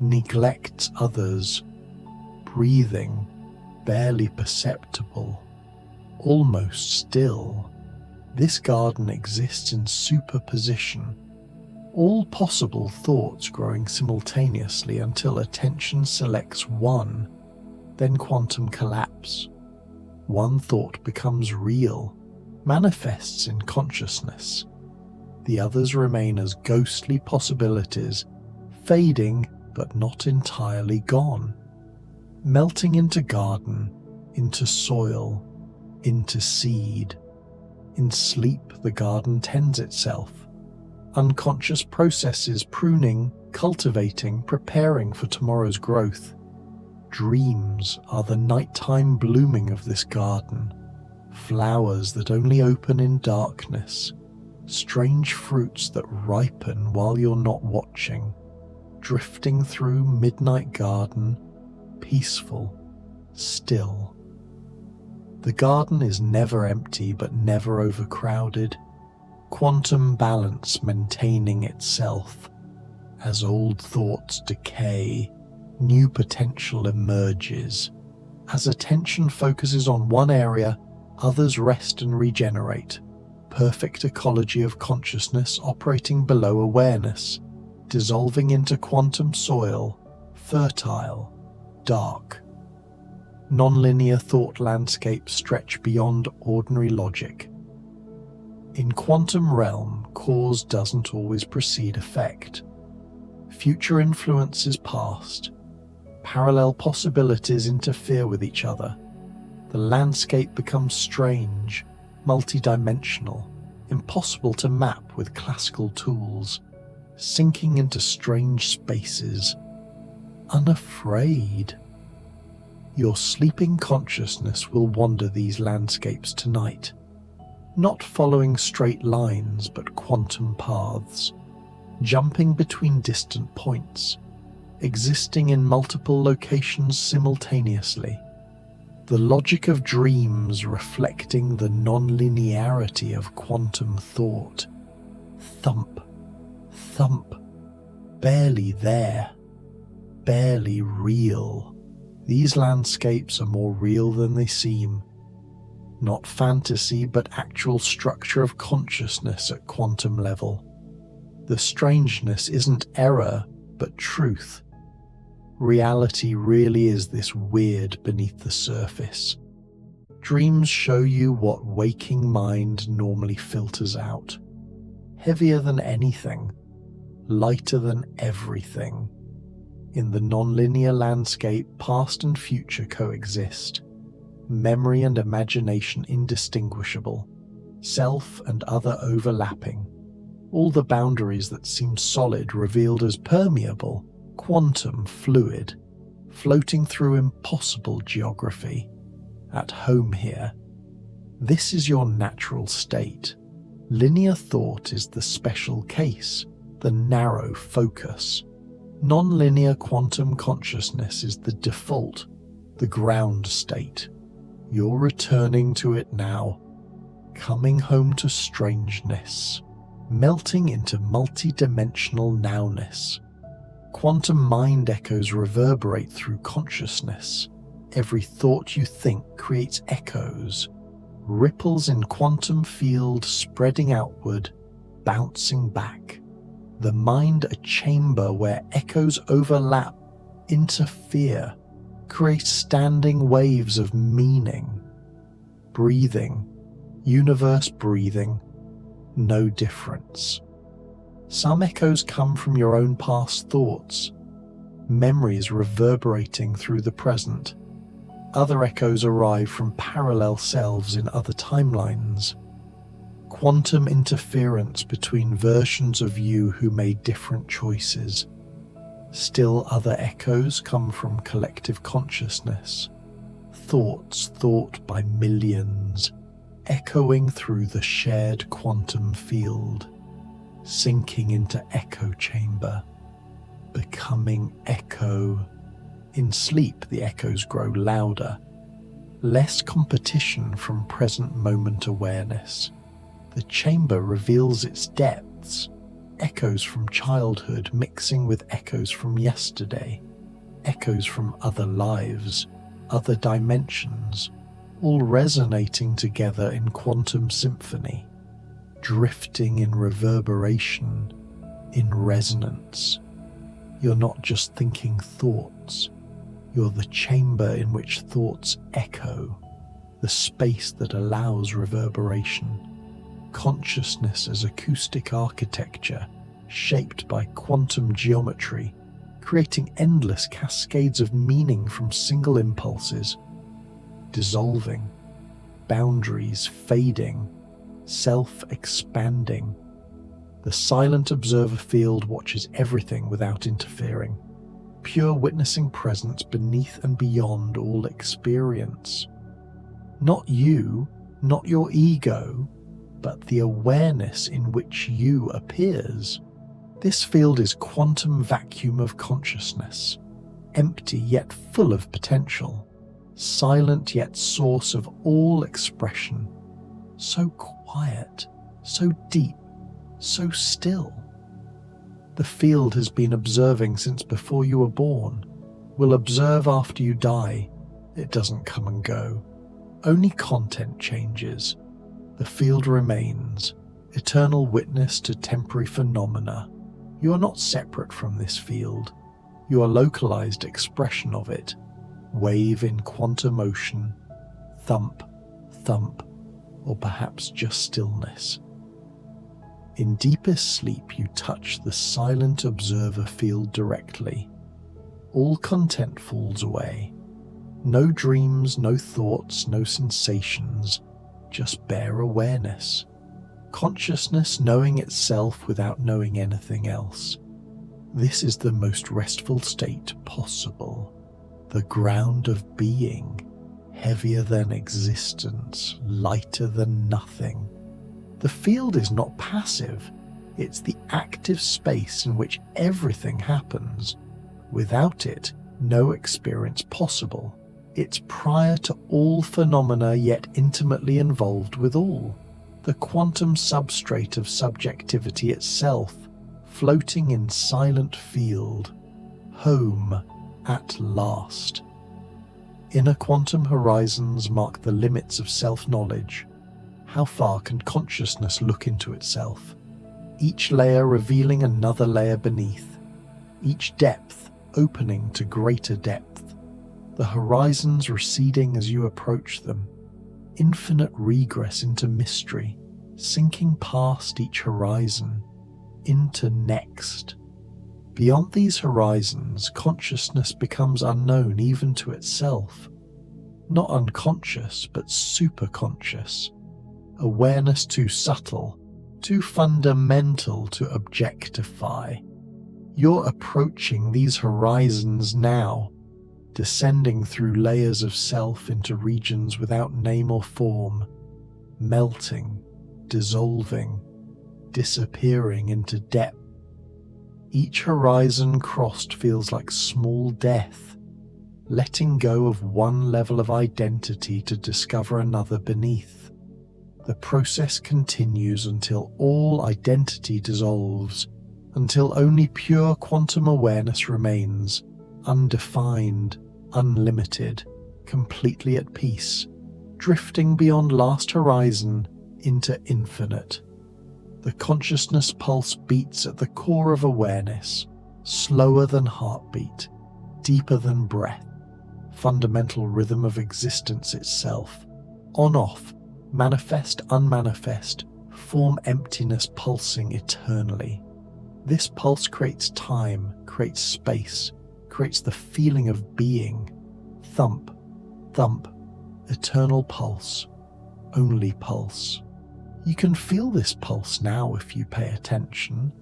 neglects others, breathing, barely perceptible, almost still. This garden exists in superposition, all possible thoughts growing simultaneously until attention selects one, then quantum collapse. One thought becomes real, manifests in consciousness. The others remain as ghostly possibilities, fading but not entirely gone, melting into garden, into soil, into seed. In sleep, the garden tends itself. Unconscious processes pruning, cultivating, preparing for tomorrow's growth. Dreams are the nighttime blooming of this garden, flowers that only open in darkness, strange fruits that ripen while you're not watching, drifting through midnight garden, peaceful, still. The garden is never empty but never overcrowded, quantum balance maintaining itself. As old thoughts decay, new potential emerges. As attention focuses on one area, others rest and regenerate. Perfect ecology of consciousness operating below awareness, dissolving into quantum soil, fertile, dark. Non-linear thought landscapes stretch beyond ordinary logic. In quantum realm, cause doesn't always precede effect. Future influences past. Parallel possibilities interfere with each other. The landscape becomes strange, multidimensional, impossible to map with classical tools, sinking into strange spaces. Unafraid. Your sleeping consciousness will wander these landscapes tonight, not following straight lines but quantum paths, jumping between distant points, existing in multiple locations simultaneously. The logic of dreams reflecting the non-linearity of quantum thought. Thump, thump, barely there, barely real. These landscapes are more real than they seem. Not fantasy, but actual structure of consciousness at quantum level. The strangeness isn't error, but truth. Reality really is this weird beneath the surface. Dreams show you what waking mind normally filters out. Heavier than anything, lighter than everything. In the non-linear landscape, past and future coexist. Memory and imagination indistinguishable. Self and other overlapping. All the boundaries that seemed solid revealed as permeable, quantum fluid, floating through impossible geography. At home here. This is your natural state. Linear thought is the special case, the narrow focus. Non-linear quantum consciousness is the default, the ground state. You're returning to it now, coming home to strangeness, melting into multi-dimensional nowness. Quantum mind echoes reverberate through consciousness. Every thought you think creates echoes, ripples in quantum field spreading outward, bouncing back. The mind a chamber where echoes overlap, interfere, create standing waves of meaning. Breathing, universe breathing, no difference. Some echoes come from your own past thoughts, memories reverberating through the present. Other echoes arrive from parallel selves in other timelines. Quantum interference between versions of you who made different choices. Still other echoes come from collective consciousness. Thoughts thought by millions, echoing through the shared quantum field, sinking into echo chamber, becoming echo. In sleep, the echoes grow louder, less competition from present moment awareness. The chamber reveals its depths, echoes from childhood mixing with echoes from yesterday, echoes from other lives, other dimensions, all resonating together in quantum symphony, drifting in reverberation, in resonance. You're not just thinking thoughts, you're the chamber in which thoughts echo, the space that allows reverberation. Consciousness as acoustic architecture, shaped by quantum geometry, creating endless cascades of meaning from single impulses, dissolving, boundaries fading, self-expanding. The silent observer field watches everything without interfering, pure witnessing presence beneath and beyond all experience. Not you, not your ego, but the awareness in which you appears. This field is quantum vacuum of consciousness, empty yet full of potential, silent yet source of all expression, so quiet, so deep, so still. The field has been observing since before you were born, will observe after you die. It doesn't come and go. Only content changes. The field remains, eternal witness to temporary phenomena. You are not separate from this field. You are localized expression of it. Wave in quantum motion, thump, thump, or perhaps just stillness. In deepest sleep, you touch the silent observer field directly. All content falls away. No dreams, no thoughts, no sensations, just bare awareness. Consciousness knowing itself without knowing anything else. This is the most restful state possible. The ground of being, heavier than existence, lighter than nothing. The field is not passive, it's the active space in which everything happens. Without it, no experience possible. It's prior to all phenomena yet intimately involved with all. The quantum substrate of subjectivity itself, floating in silent field. Home at last. Inner quantum horizons mark the limits of self-knowledge. How far can consciousness look into itself? Each layer revealing another layer beneath, each depth opening to greater depth, the horizons receding as you approach them, infinite regress into mystery, sinking past each horizon, into next. Beyond these horizons, consciousness becomes unknown even to itself. Not unconscious, but superconscious. Awareness too subtle, too fundamental to objectify. You're approaching these horizons now, descending through layers of self into regions without name or form, melting, dissolving, disappearing into depth. Each horizon crossed feels like small death, letting go of one level of identity to discover another beneath. The process continues until all identity dissolves, until only pure quantum awareness remains, undefined, unlimited, completely at peace, drifting beyond last horizon into infinite. The consciousness pulse beats at the core of awareness, slower than heartbeat, deeper than breath, fundamental rhythm of existence itself, on-off, manifest, unmanifest, form emptiness pulsing eternally. This pulse creates time, creates space, creates the feeling of being. Thump, thump, eternal pulse, only pulse. You can feel this pulse now if you pay attention.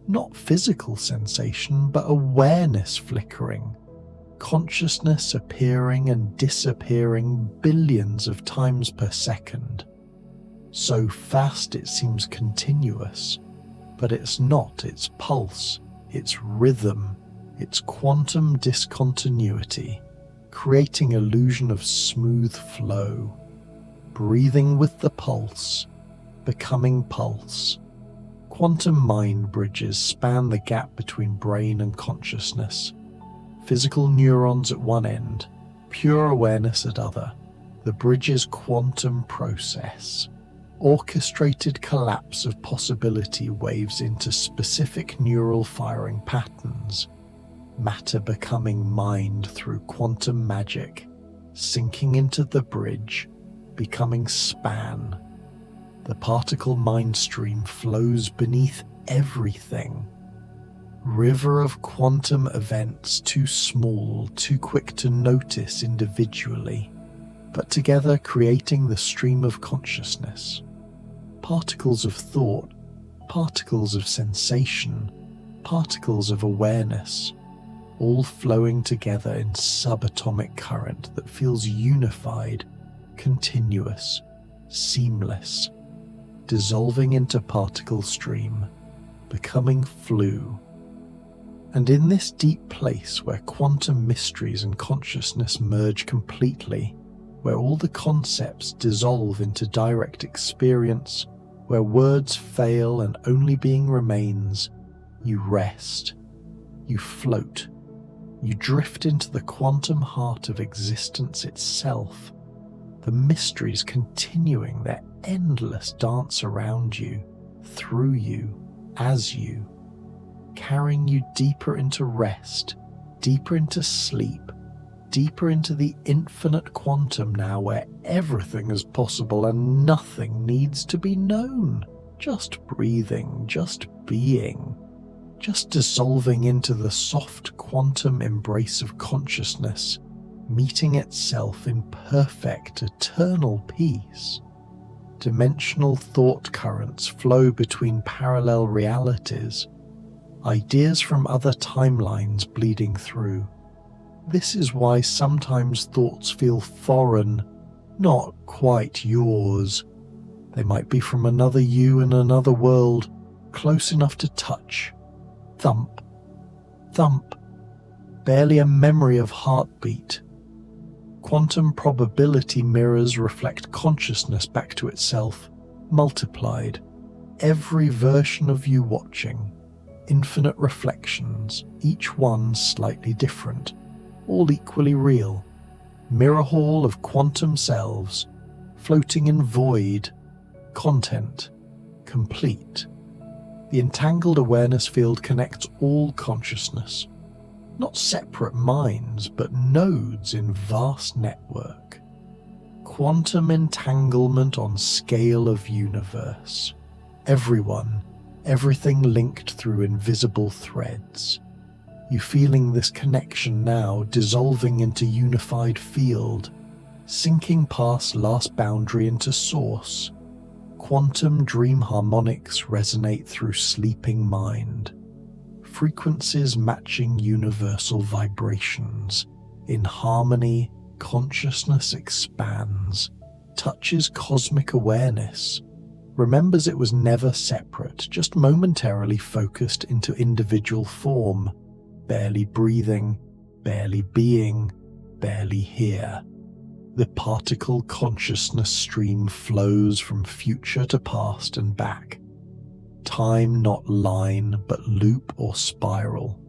Not physical sensation, but awareness flickering. Consciousness appearing and disappearing billions of times per second. So fast it seems continuous, but it's not. It's pulse, it's rhythm, it's quantum discontinuity, creating illusion of smooth flow, breathing with the pulse, becoming pulse. Quantum mind bridges span the gap between brain and consciousness. Physical neurons at one end, pure awareness at other. The bridge's quantum process. Orchestrated collapse of possibility waves into specific neural firing patterns. Matter becoming mind through quantum magic, sinking into the bridge, becoming span. The particle mind stream flows beneath everything. River of quantum events too small, too quick to notice individually, but together creating the stream of consciousness. Particles of thought, particles of sensation, particles of awareness, all flowing together in subatomic current that feels unified, continuous, seamless, dissolving into particle stream, becoming flu. And in this deep place where quantum mysteries and consciousness merge completely, where all the concepts dissolve into direct experience, where words fail and only being remains, you rest, you float, you drift into the quantum heart of existence itself, the mysteries continuing their endless dance around you, through you, as you, carrying you deeper into rest, deeper into sleep, deeper into the infinite quantum now where everything is possible and nothing needs to be known. Just breathing, just being, just dissolving into the soft quantum embrace of consciousness, meeting itself in perfect, eternal peace. Dimensional thought currents flow between parallel realities, ideas from other timelines bleeding through. This is why sometimes thoughts feel foreign, not quite yours. They might be from another you in another world, close enough to touch. Thump, thump, barely a memory of heartbeat. Quantum probability mirrors reflect consciousness back to itself, multiplied. Every version of you watching, infinite reflections, each one slightly different, all equally real. Mirror hall of quantum selves, floating in void, content, complete. The entangled awareness field connects all consciousness, not separate minds, but nodes in vast network. Quantum entanglement on scale of universe. Everyone, everything linked through invisible threads. You feeling this connection now, dissolving into unified field, sinking past last boundary into source. Quantum dream harmonics resonate through sleeping mind. Frequencies matching universal vibrations. In harmony, consciousness expands, touches cosmic awareness, remembers it was never separate, just momentarily focused into individual form, barely breathing, barely being, barely here. The particle consciousness stream flows from future to past and back. Time not line, but loop or spiral.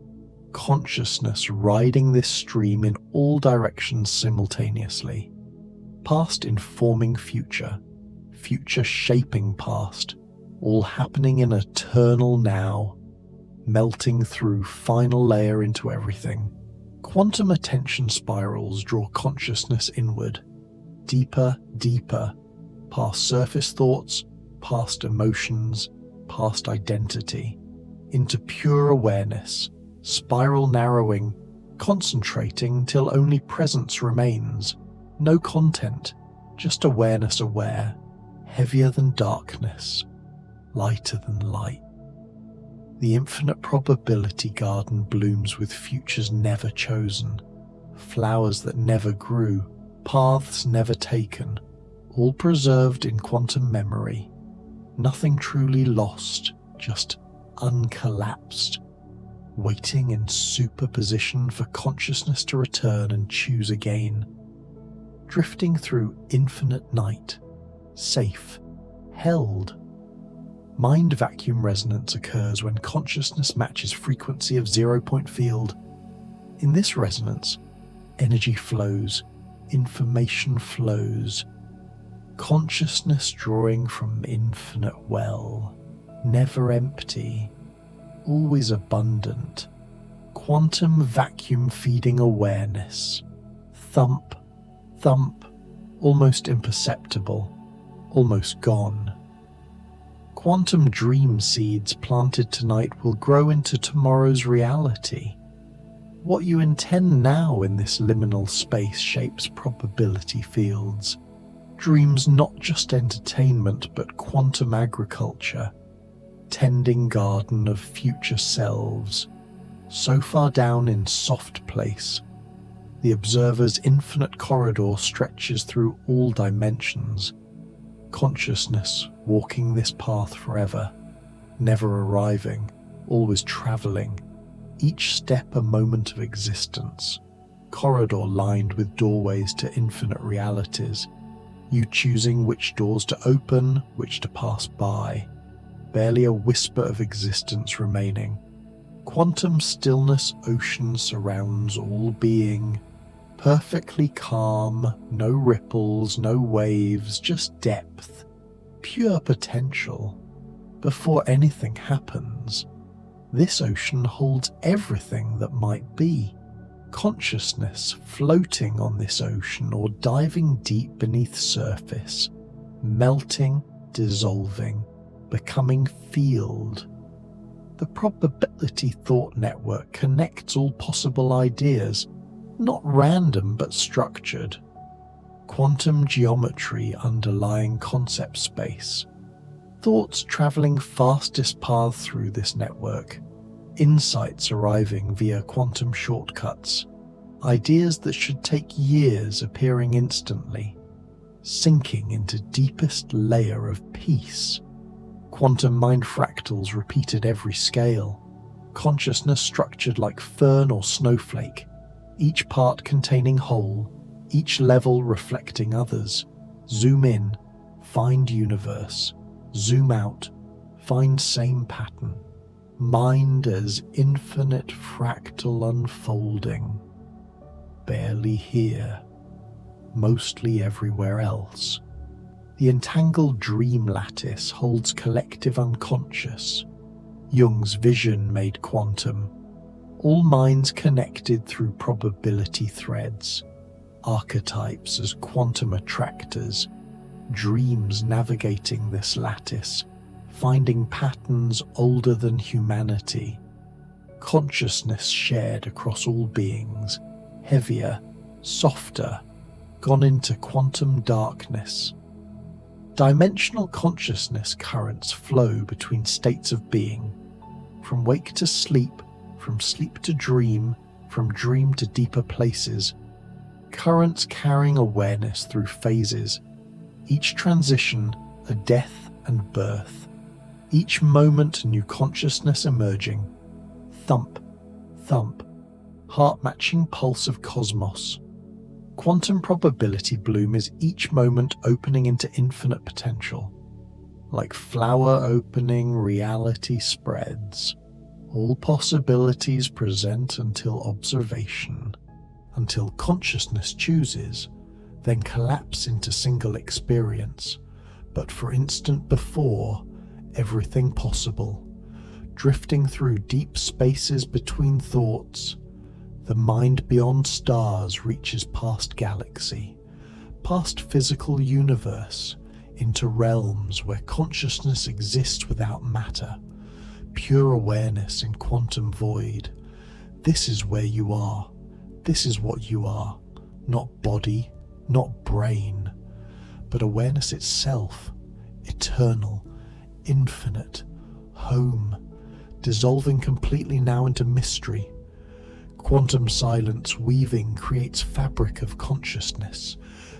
Consciousness riding this stream in all directions simultaneously. Past informing future, future shaping past, all happening in eternal now, melting through final layer into everything. Quantum attention spirals draw consciousness inward, deeper, deeper, past surface thoughts, past emotions, past identity, into pure awareness, spiral narrowing, concentrating till only presence remains, no content, just awareness aware, heavier than darkness, lighter than light. The infinite probability garden blooms with futures never chosen, flowers that never grew, paths never taken, all preserved in quantum memory. Nothing truly lost, just uncollapsed. waiting in superposition for consciousness to return and choose again. Drifting through infinite night, safe, held. Mind vacuum resonance occurs when consciousness matches frequency of 0-point field. In this resonance, energy flows, information flows, consciousness drawing from infinite well, never empty, always abundant, quantum vacuum feeding awareness. Thump, thump, almost imperceptible, almost gone. Quantum dream seeds planted tonight will grow into tomorrow's reality. What you intend now in this liminal space shapes probability fields. Dreams not just entertainment but quantum agriculture, tending garden of future selves. So far down in soft place, the observer's infinite corridor stretches through all dimensions. Consciousness walking this path forever, never arriving, always travelling, each step a moment of existence, corridor lined with doorways to infinite realities, you choosing which doors to open, which to pass by, barely a whisper of existence remaining. Quantum stillness ocean surrounds all being, perfectly calm, no ripples, no waves, just depth, pure potential. Before anything happens, this ocean holds everything that might be. Consciousness floating on this ocean or diving deep beneath surface, melting, dissolving, becoming field. The probability thought network connects all possible ideas, not random but structured. Quantum geometry underlying concept space. Thoughts travelling fastest paths through this network. Insights arriving via quantum shortcuts. Ideas that should take years appearing instantly. Sinking into deepest layer of peace. Quantum mind fractals repeat at every scale. Consciousness structured like fern or snowflake. Each part containing whole, each level reflecting others. Zoom in, find universe. Zoom out, find same pattern. Mind as infinite fractal unfolding. Barely here, mostly everywhere else. The entangled dream lattice holds collective unconscious. Jung's vision made quantum. All minds connected through probability threads, archetypes as quantum attractors, dreams navigating this lattice, finding patterns older than humanity, consciousness shared across all beings, heavier, softer, gone into quantum darkness. Dimensional consciousness currents flow between states of being, from wake to sleep, from sleep to dream, from dream to deeper places, currents carrying awareness through phases, each transition a death and birth, each moment new consciousness emerging. Thump, thump, heart-matching pulse of cosmos. Quantum probability bloom is each moment opening into infinite potential. Like flower opening, reality spreads. All possibilities present until observation, until consciousness chooses, then collapse into single experience. But for instant before, everything possible. Drifting through deep spaces between thoughts, the mind beyond stars reaches past galaxy, past physical universe, into realms where consciousness exists without matter, pure awareness in quantum void. This is where you are. This is what you are. Not body, not brain, but awareness itself, eternal, infinite, home, dissolving completely now into mystery. Quantum silence weaving creates fabric of consciousness,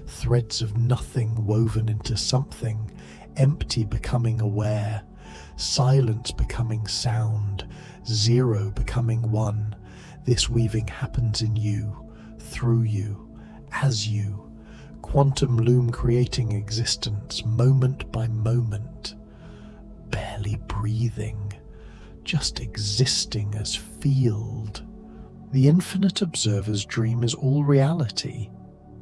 threads of nothing woven into something, empty becoming aware, silence becoming sound, zero becoming one. This weaving happens in you, through you, as you. Quantum loom creating existence moment by moment, barely breathing, just existing as field. The infinite observer's dream is all reality,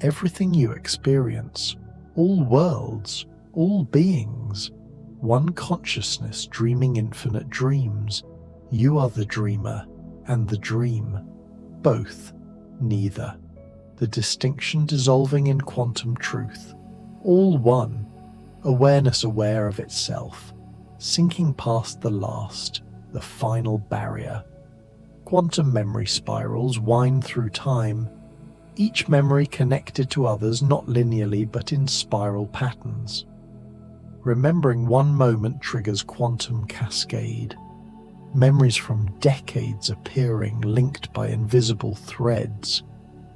everything you experience, all worlds, all beings, one consciousness dreaming infinite dreams. You are the dreamer and the dream, both, neither. The distinction dissolving in quantum truth, all one, awareness aware of itself, sinking past the last, the final barrier. Quantum memory spirals wind through time, each memory connected to others not linearly but in spiral patterns. Remembering one moment triggers quantum cascade, memories from decades appearing linked by invisible threads,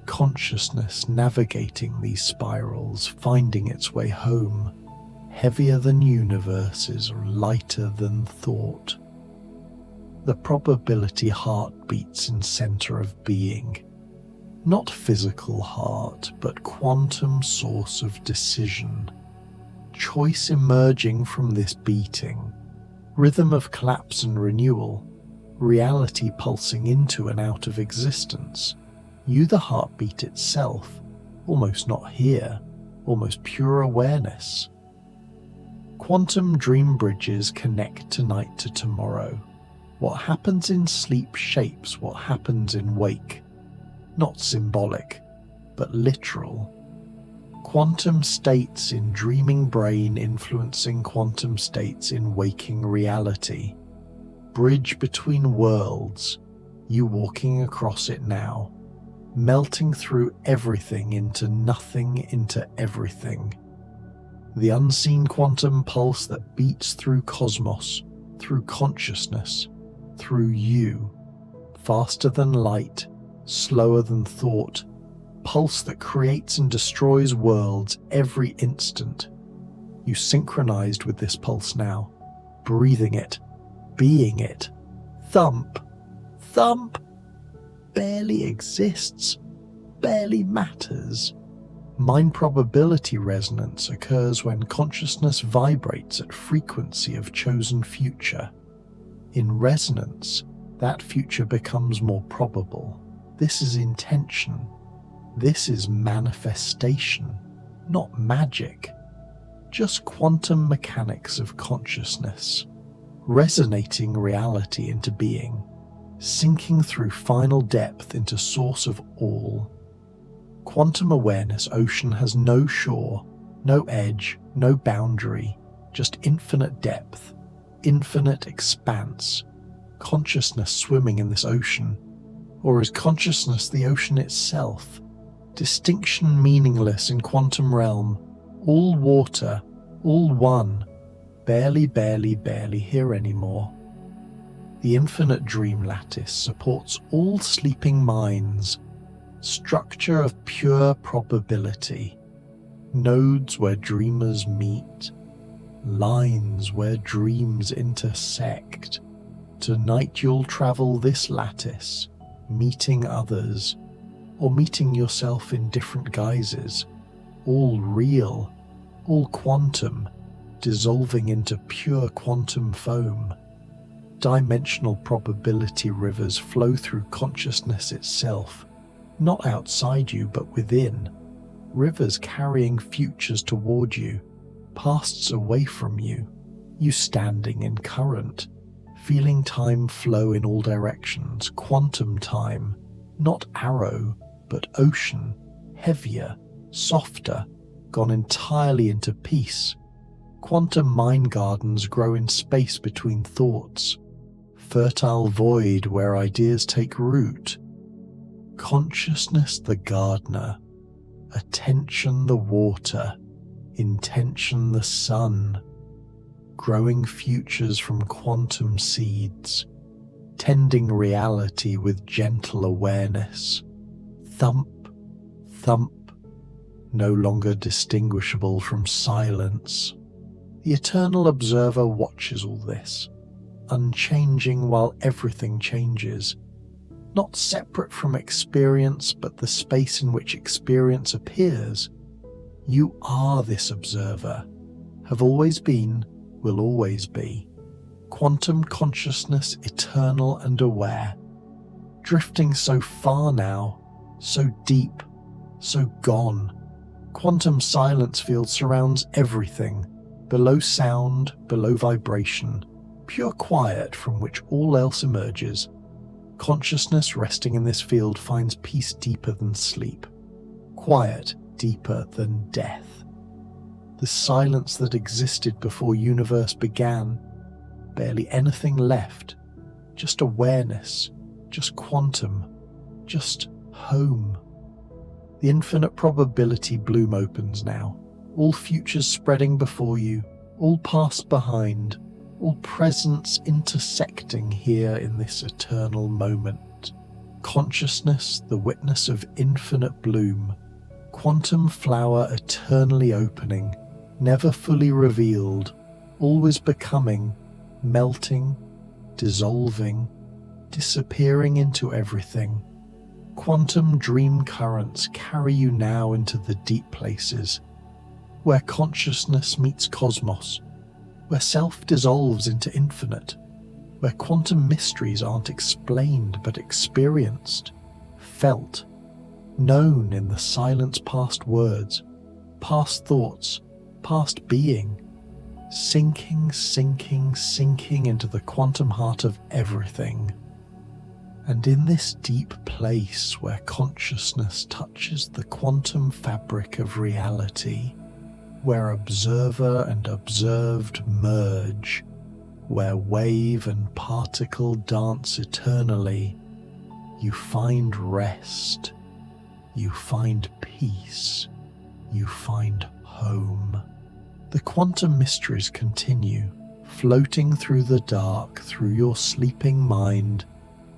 consciousness navigating these spirals, finding its way home, heavier than universes, lighter than thought. The probability heart beats in center of being, not physical heart, but quantum source of decision. Choice emerging from this beating, rhythm of collapse and renewal, reality pulsing into and out of existence. You the heartbeat itself, almost not here, almost pure awareness. Quantum dream bridges connect tonight to tomorrow. What happens in sleep shapes what happens in wake. Not symbolic, but literal. Quantum states in dreaming brain influencing quantum states in waking reality. Bridge between worlds, you walking across it now, melting through everything into nothing into everything. The unseen quantum pulse that beats through cosmos, through consciousness, through you, faster than light, slower than thought, pulse that creates and destroys worlds every instant. You synchronized with this pulse now, breathing it, being it. Thump, thump, barely exists, barely matters. Mind probability resonance occurs when consciousness vibrates at frequency of chosen future. In resonance, that future becomes more probable. This is intention. This is manifestation, not magic. Just quantum mechanics of consciousness, resonating reality into being, sinking through final depth into source of all. Quantum awareness ocean has no shore, no edge, no boundary, just infinite depth, infinite expanse. Consciousness swimming in this ocean, or is consciousness the ocean itself? Distinction meaningless in quantum realm, all water, all one, barely, barely, barely here anymore. The infinite dream lattice supports all sleeping minds, structure of pure probability, nodes where dreamers meet, lines where dreams intersect. Tonight you'll travel this lattice, meeting others, or meeting yourself in different guises, all real, all quantum, dissolving into pure quantum foam. Dimensional probability rivers flow through consciousness itself, not outside you but within, rivers carrying futures toward you, pasts away from you, you standing in current, feeling time flow in all directions, quantum time, not arrow, but ocean, heavier, softer, gone entirely into peace. Quantum mind gardens grow in space between thoughts, fertile void where ideas take root. Consciousness the gardener, attention the water, intention the sun, growing futures from quantum seeds, tending reality with gentle awareness. Thump, thump, no longer distinguishable from silence. The eternal observer watches all this, unchanging while everything changes, not separate from experience, but the space in which experience appears. You are this observer, have always been, will always be. Quantum consciousness, eternal and aware, drifting so far now, so deep, so gone. Quantum silence field surrounds everything, below sound, below vibration, pure quiet from which all else emerges. Consciousness resting in this field finds peace deeper than sleep, quiet deeper than death. The silence that existed before universe began, barely anything left, just awareness, just quantum, just home. The infinite probability bloom opens now, all futures spreading before you, all past behind, all presence intersecting here in this eternal moment. Consciousness, the witness of infinite bloom, quantum flower eternally opening, never fully revealed, always becoming, melting, dissolving, disappearing into everything. Quantum dream currents carry you now into the deep places, where consciousness meets cosmos, where self dissolves into infinite, where quantum mysteries aren't explained but experienced, felt, known in the silence past words, past thoughts, past being, sinking, sinking, sinking into the quantum heart of everything. And in this deep place where consciousness touches the quantum fabric of reality, where observer and observed merge, where wave and particle dance eternally, you find rest, you find peace, you find home. The quantum mysteries continue, floating through the dark, through your sleeping mind,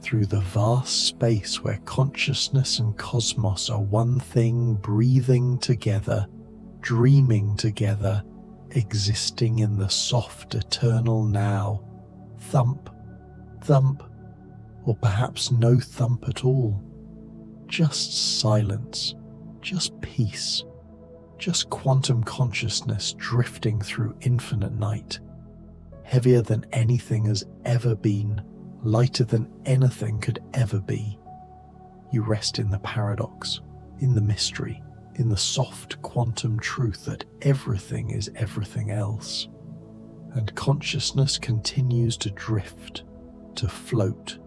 through the vast space where consciousness and cosmos are one thing, breathing together, dreaming together, existing in the soft eternal now. Thump, thump, or perhaps no thump at all. Just silence, just peace, just quantum consciousness drifting through infinite night, heavier than anything has ever been, lighter than anything could ever be. You rest in the paradox, in the mystery, in the soft quantum truth that everything is everything else. And consciousness continues to drift, to float,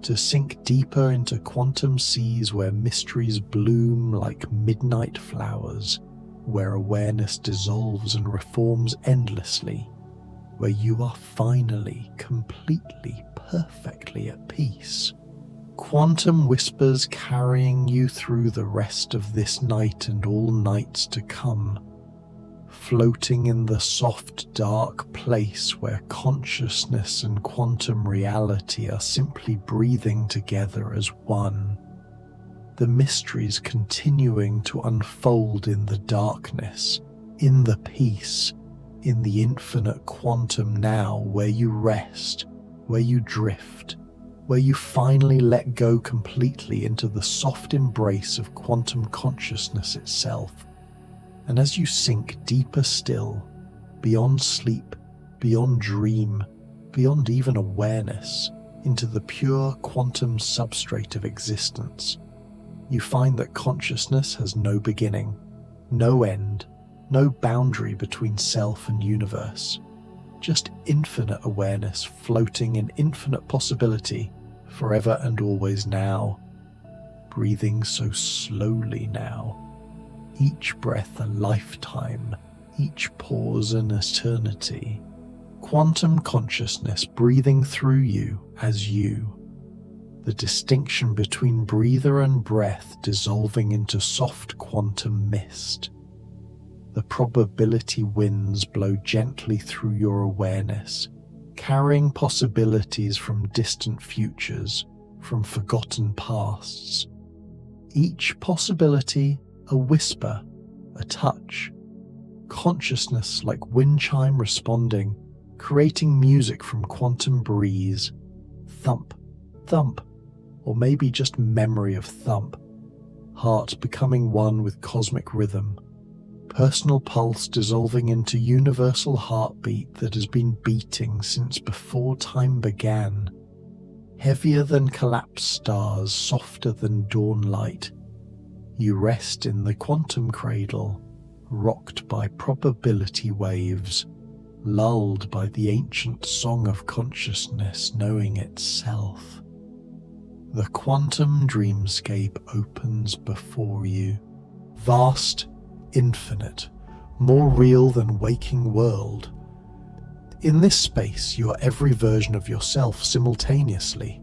to sink deeper into quantum seas where mysteries bloom like midnight flowers, where awareness dissolves and reforms endlessly, where you are finally, completely, perfectly at peace. Quantum whispers carrying you through the rest of this night and all nights to come, floating in the soft, dark place where consciousness and quantum reality are simply breathing together as one. The mysteries continuing to unfold in the darkness, in the peace, in the infinite quantum now, where you rest, where you drift, where you finally let go completely into the soft embrace of quantum consciousness itself. And as you sink deeper still, beyond sleep, beyond dream, beyond even awareness, into the pure quantum substrate of existence, you find that consciousness has no beginning, no end, no boundary between self and universe, just infinite awareness floating in infinite possibility, forever and always now, breathing so slowly now, each breath a lifetime, each pause an eternity. Quantum consciousness breathing through you as you. The distinction between breather and breath dissolving into soft quantum mist. The probability winds blow gently through your awareness, carrying possibilities from distant futures, from forgotten pasts. Each possibility a whisper, a touch. consciousness like wind chime responding, creating music from quantum breeze. Thump, thump, or maybe just memory of thump. Heart becoming one with cosmic rhythm. Personal pulse dissolving into universal heartbeat that has been beating since before time began. Heavier than collapsed stars, softer than dawn light. You rest in the quantum cradle, rocked by probability waves, lulled by the ancient song of consciousness knowing itself. The quantum dreamscape opens before you. Vast, infinite, more real than waking world. In this space, you are every version of yourself simultaneously.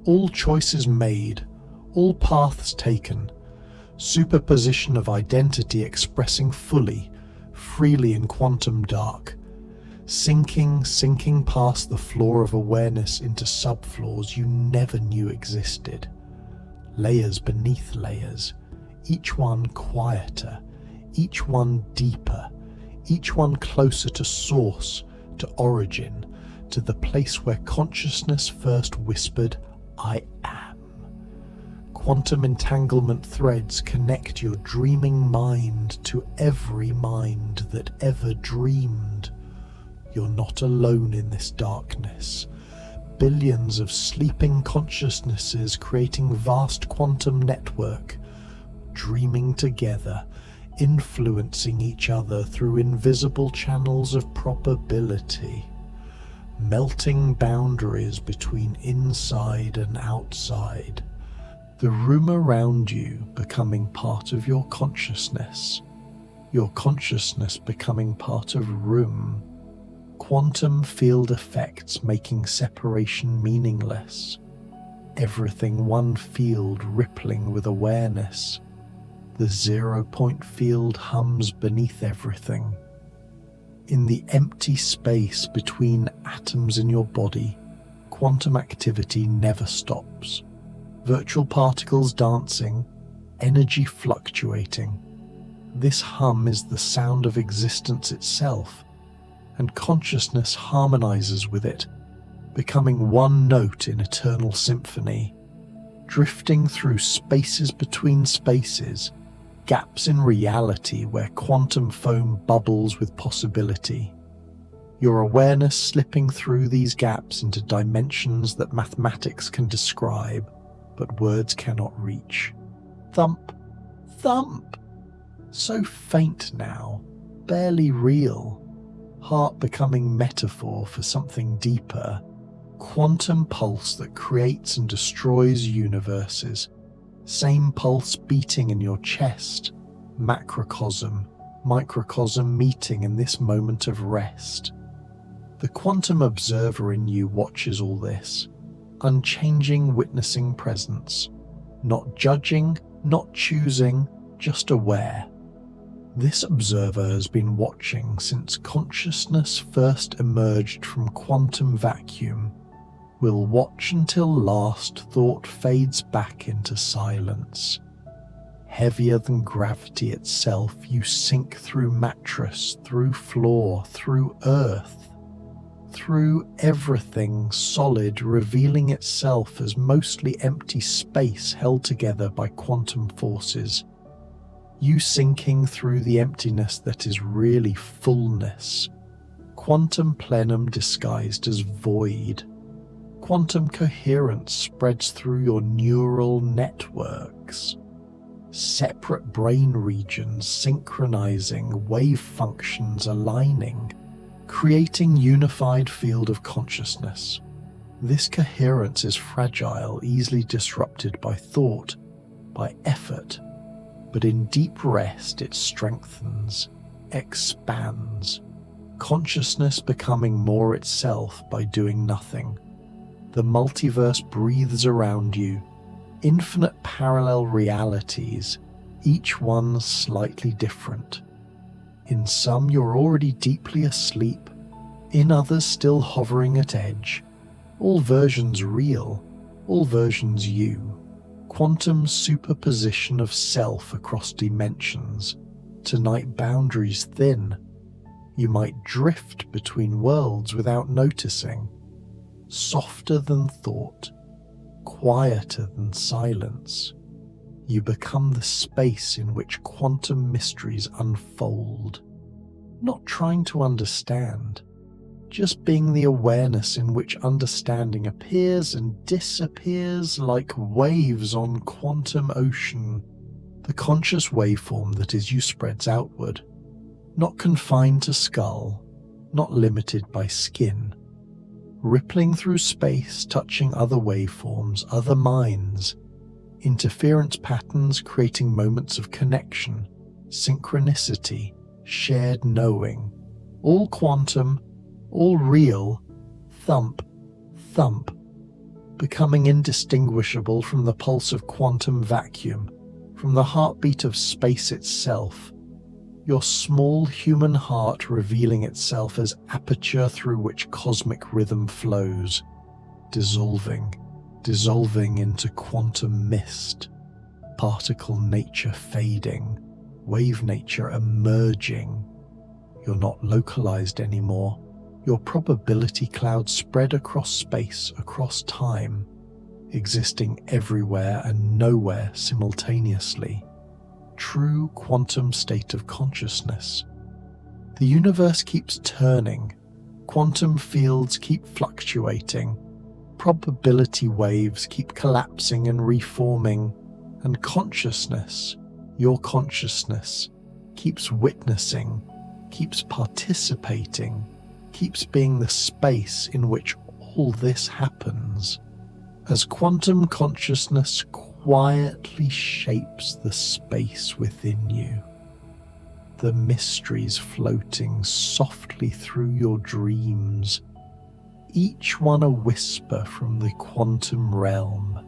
All choices made, all paths taken. Superposition of identity expressing fully, freely in quantum dark. Sinking past the floor of awareness into subfloors you never knew existed. Layers beneath layers, each one quieter, each one deeper, each one closer to source, to origin, to the place where consciousness first whispered, I am. Quantum entanglement threads connect your dreaming mind to every mind that ever dreamed. You're not alone in this darkness. Billions of sleeping consciousnesses creating vast quantum network, dreaming together, influencing each other through invisible channels of probability, melting boundaries between inside and outside. The room around you becoming part of your consciousness becoming part of room. Quantum field effects making separation meaningless. Everything one field rippling with awareness. The 0-point field hums beneath everything. In the empty space between atoms in your body, quantum activity never stops. Virtual particles dancing, energy fluctuating. This hum is the sound of existence itself, and consciousness harmonizes with it, becoming one note in eternal symphony, drifting through spaces between spaces, gaps in reality where quantum foam bubbles with possibility. Your awareness slipping through these gaps into dimensions that mathematics can describe, but words cannot reach. Thump, thump! So faint now, barely real. Heart becoming metaphor for something deeper. Quantum pulse that creates and destroys universes. Same pulse beating in your chest. Macrocosm, microcosm meeting in this moment of rest. The quantum observer in you watches all this. Unchanging witnessing presence. Not judging, not choosing, just aware. This observer has been watching since consciousness first emerged from quantum vacuum, will watch until last thought fades back into silence. Heavier than gravity itself, you sink through mattress, through floor, through earth, through everything solid, revealing itself as mostly empty space held together by quantum forces. You sinking through the emptiness that is really fullness. Quantum plenum disguised as void. Quantum coherence spreads through your neural networks. Separate brain regions synchronizing, wave functions aligning, creating unified field of consciousness. This coherence is fragile, easily disrupted by thought, by effort. But in deep rest it strengthens, expands, consciousness becoming more itself by doing nothing. The multiverse breathes around you, infinite parallel realities, each one slightly different. In some you're already deeply asleep, in others still hovering at edge. All versions real, all versions you. Quantum superposition of self across dimensions, Tonight boundaries thin. You might drift between worlds without noticing. Softer than thought, quieter than silence. You become the space in which quantum mysteries unfold. Not trying to understand, just being the awareness in which understanding appears and disappears like waves on quantum ocean. The conscious waveform that is you spreads outward, not confined to skull, not limited by skin, rippling through space, touching other waveforms, other minds, interference patterns creating moments of connection, synchronicity, shared knowing, all quantum, all real, thump, thump, becoming indistinguishable from the pulse of quantum vacuum, from the heartbeat of space itself, your small human heart revealing itself as aperture through which cosmic rhythm flows, dissolving into quantum mist, particle nature fading, wave nature emerging. You're not localized anymore. Your probability cloud spread across space, across time, existing everywhere and nowhere simultaneously. True quantum state of consciousness. The universe keeps turning. Quantum fields keep fluctuating. Probability waves keep collapsing and reforming. And consciousness, your consciousness, keeps witnessing, keeps participating, keeps being the space in which all this happens. As quantum consciousness quietly shapes the space within you, the mysteries floating softly through your dreams, each one a whisper from the quantum realm,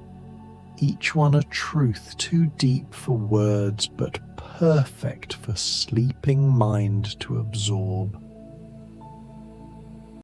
each one a truth too deep for words but perfect for sleeping mind to absorb.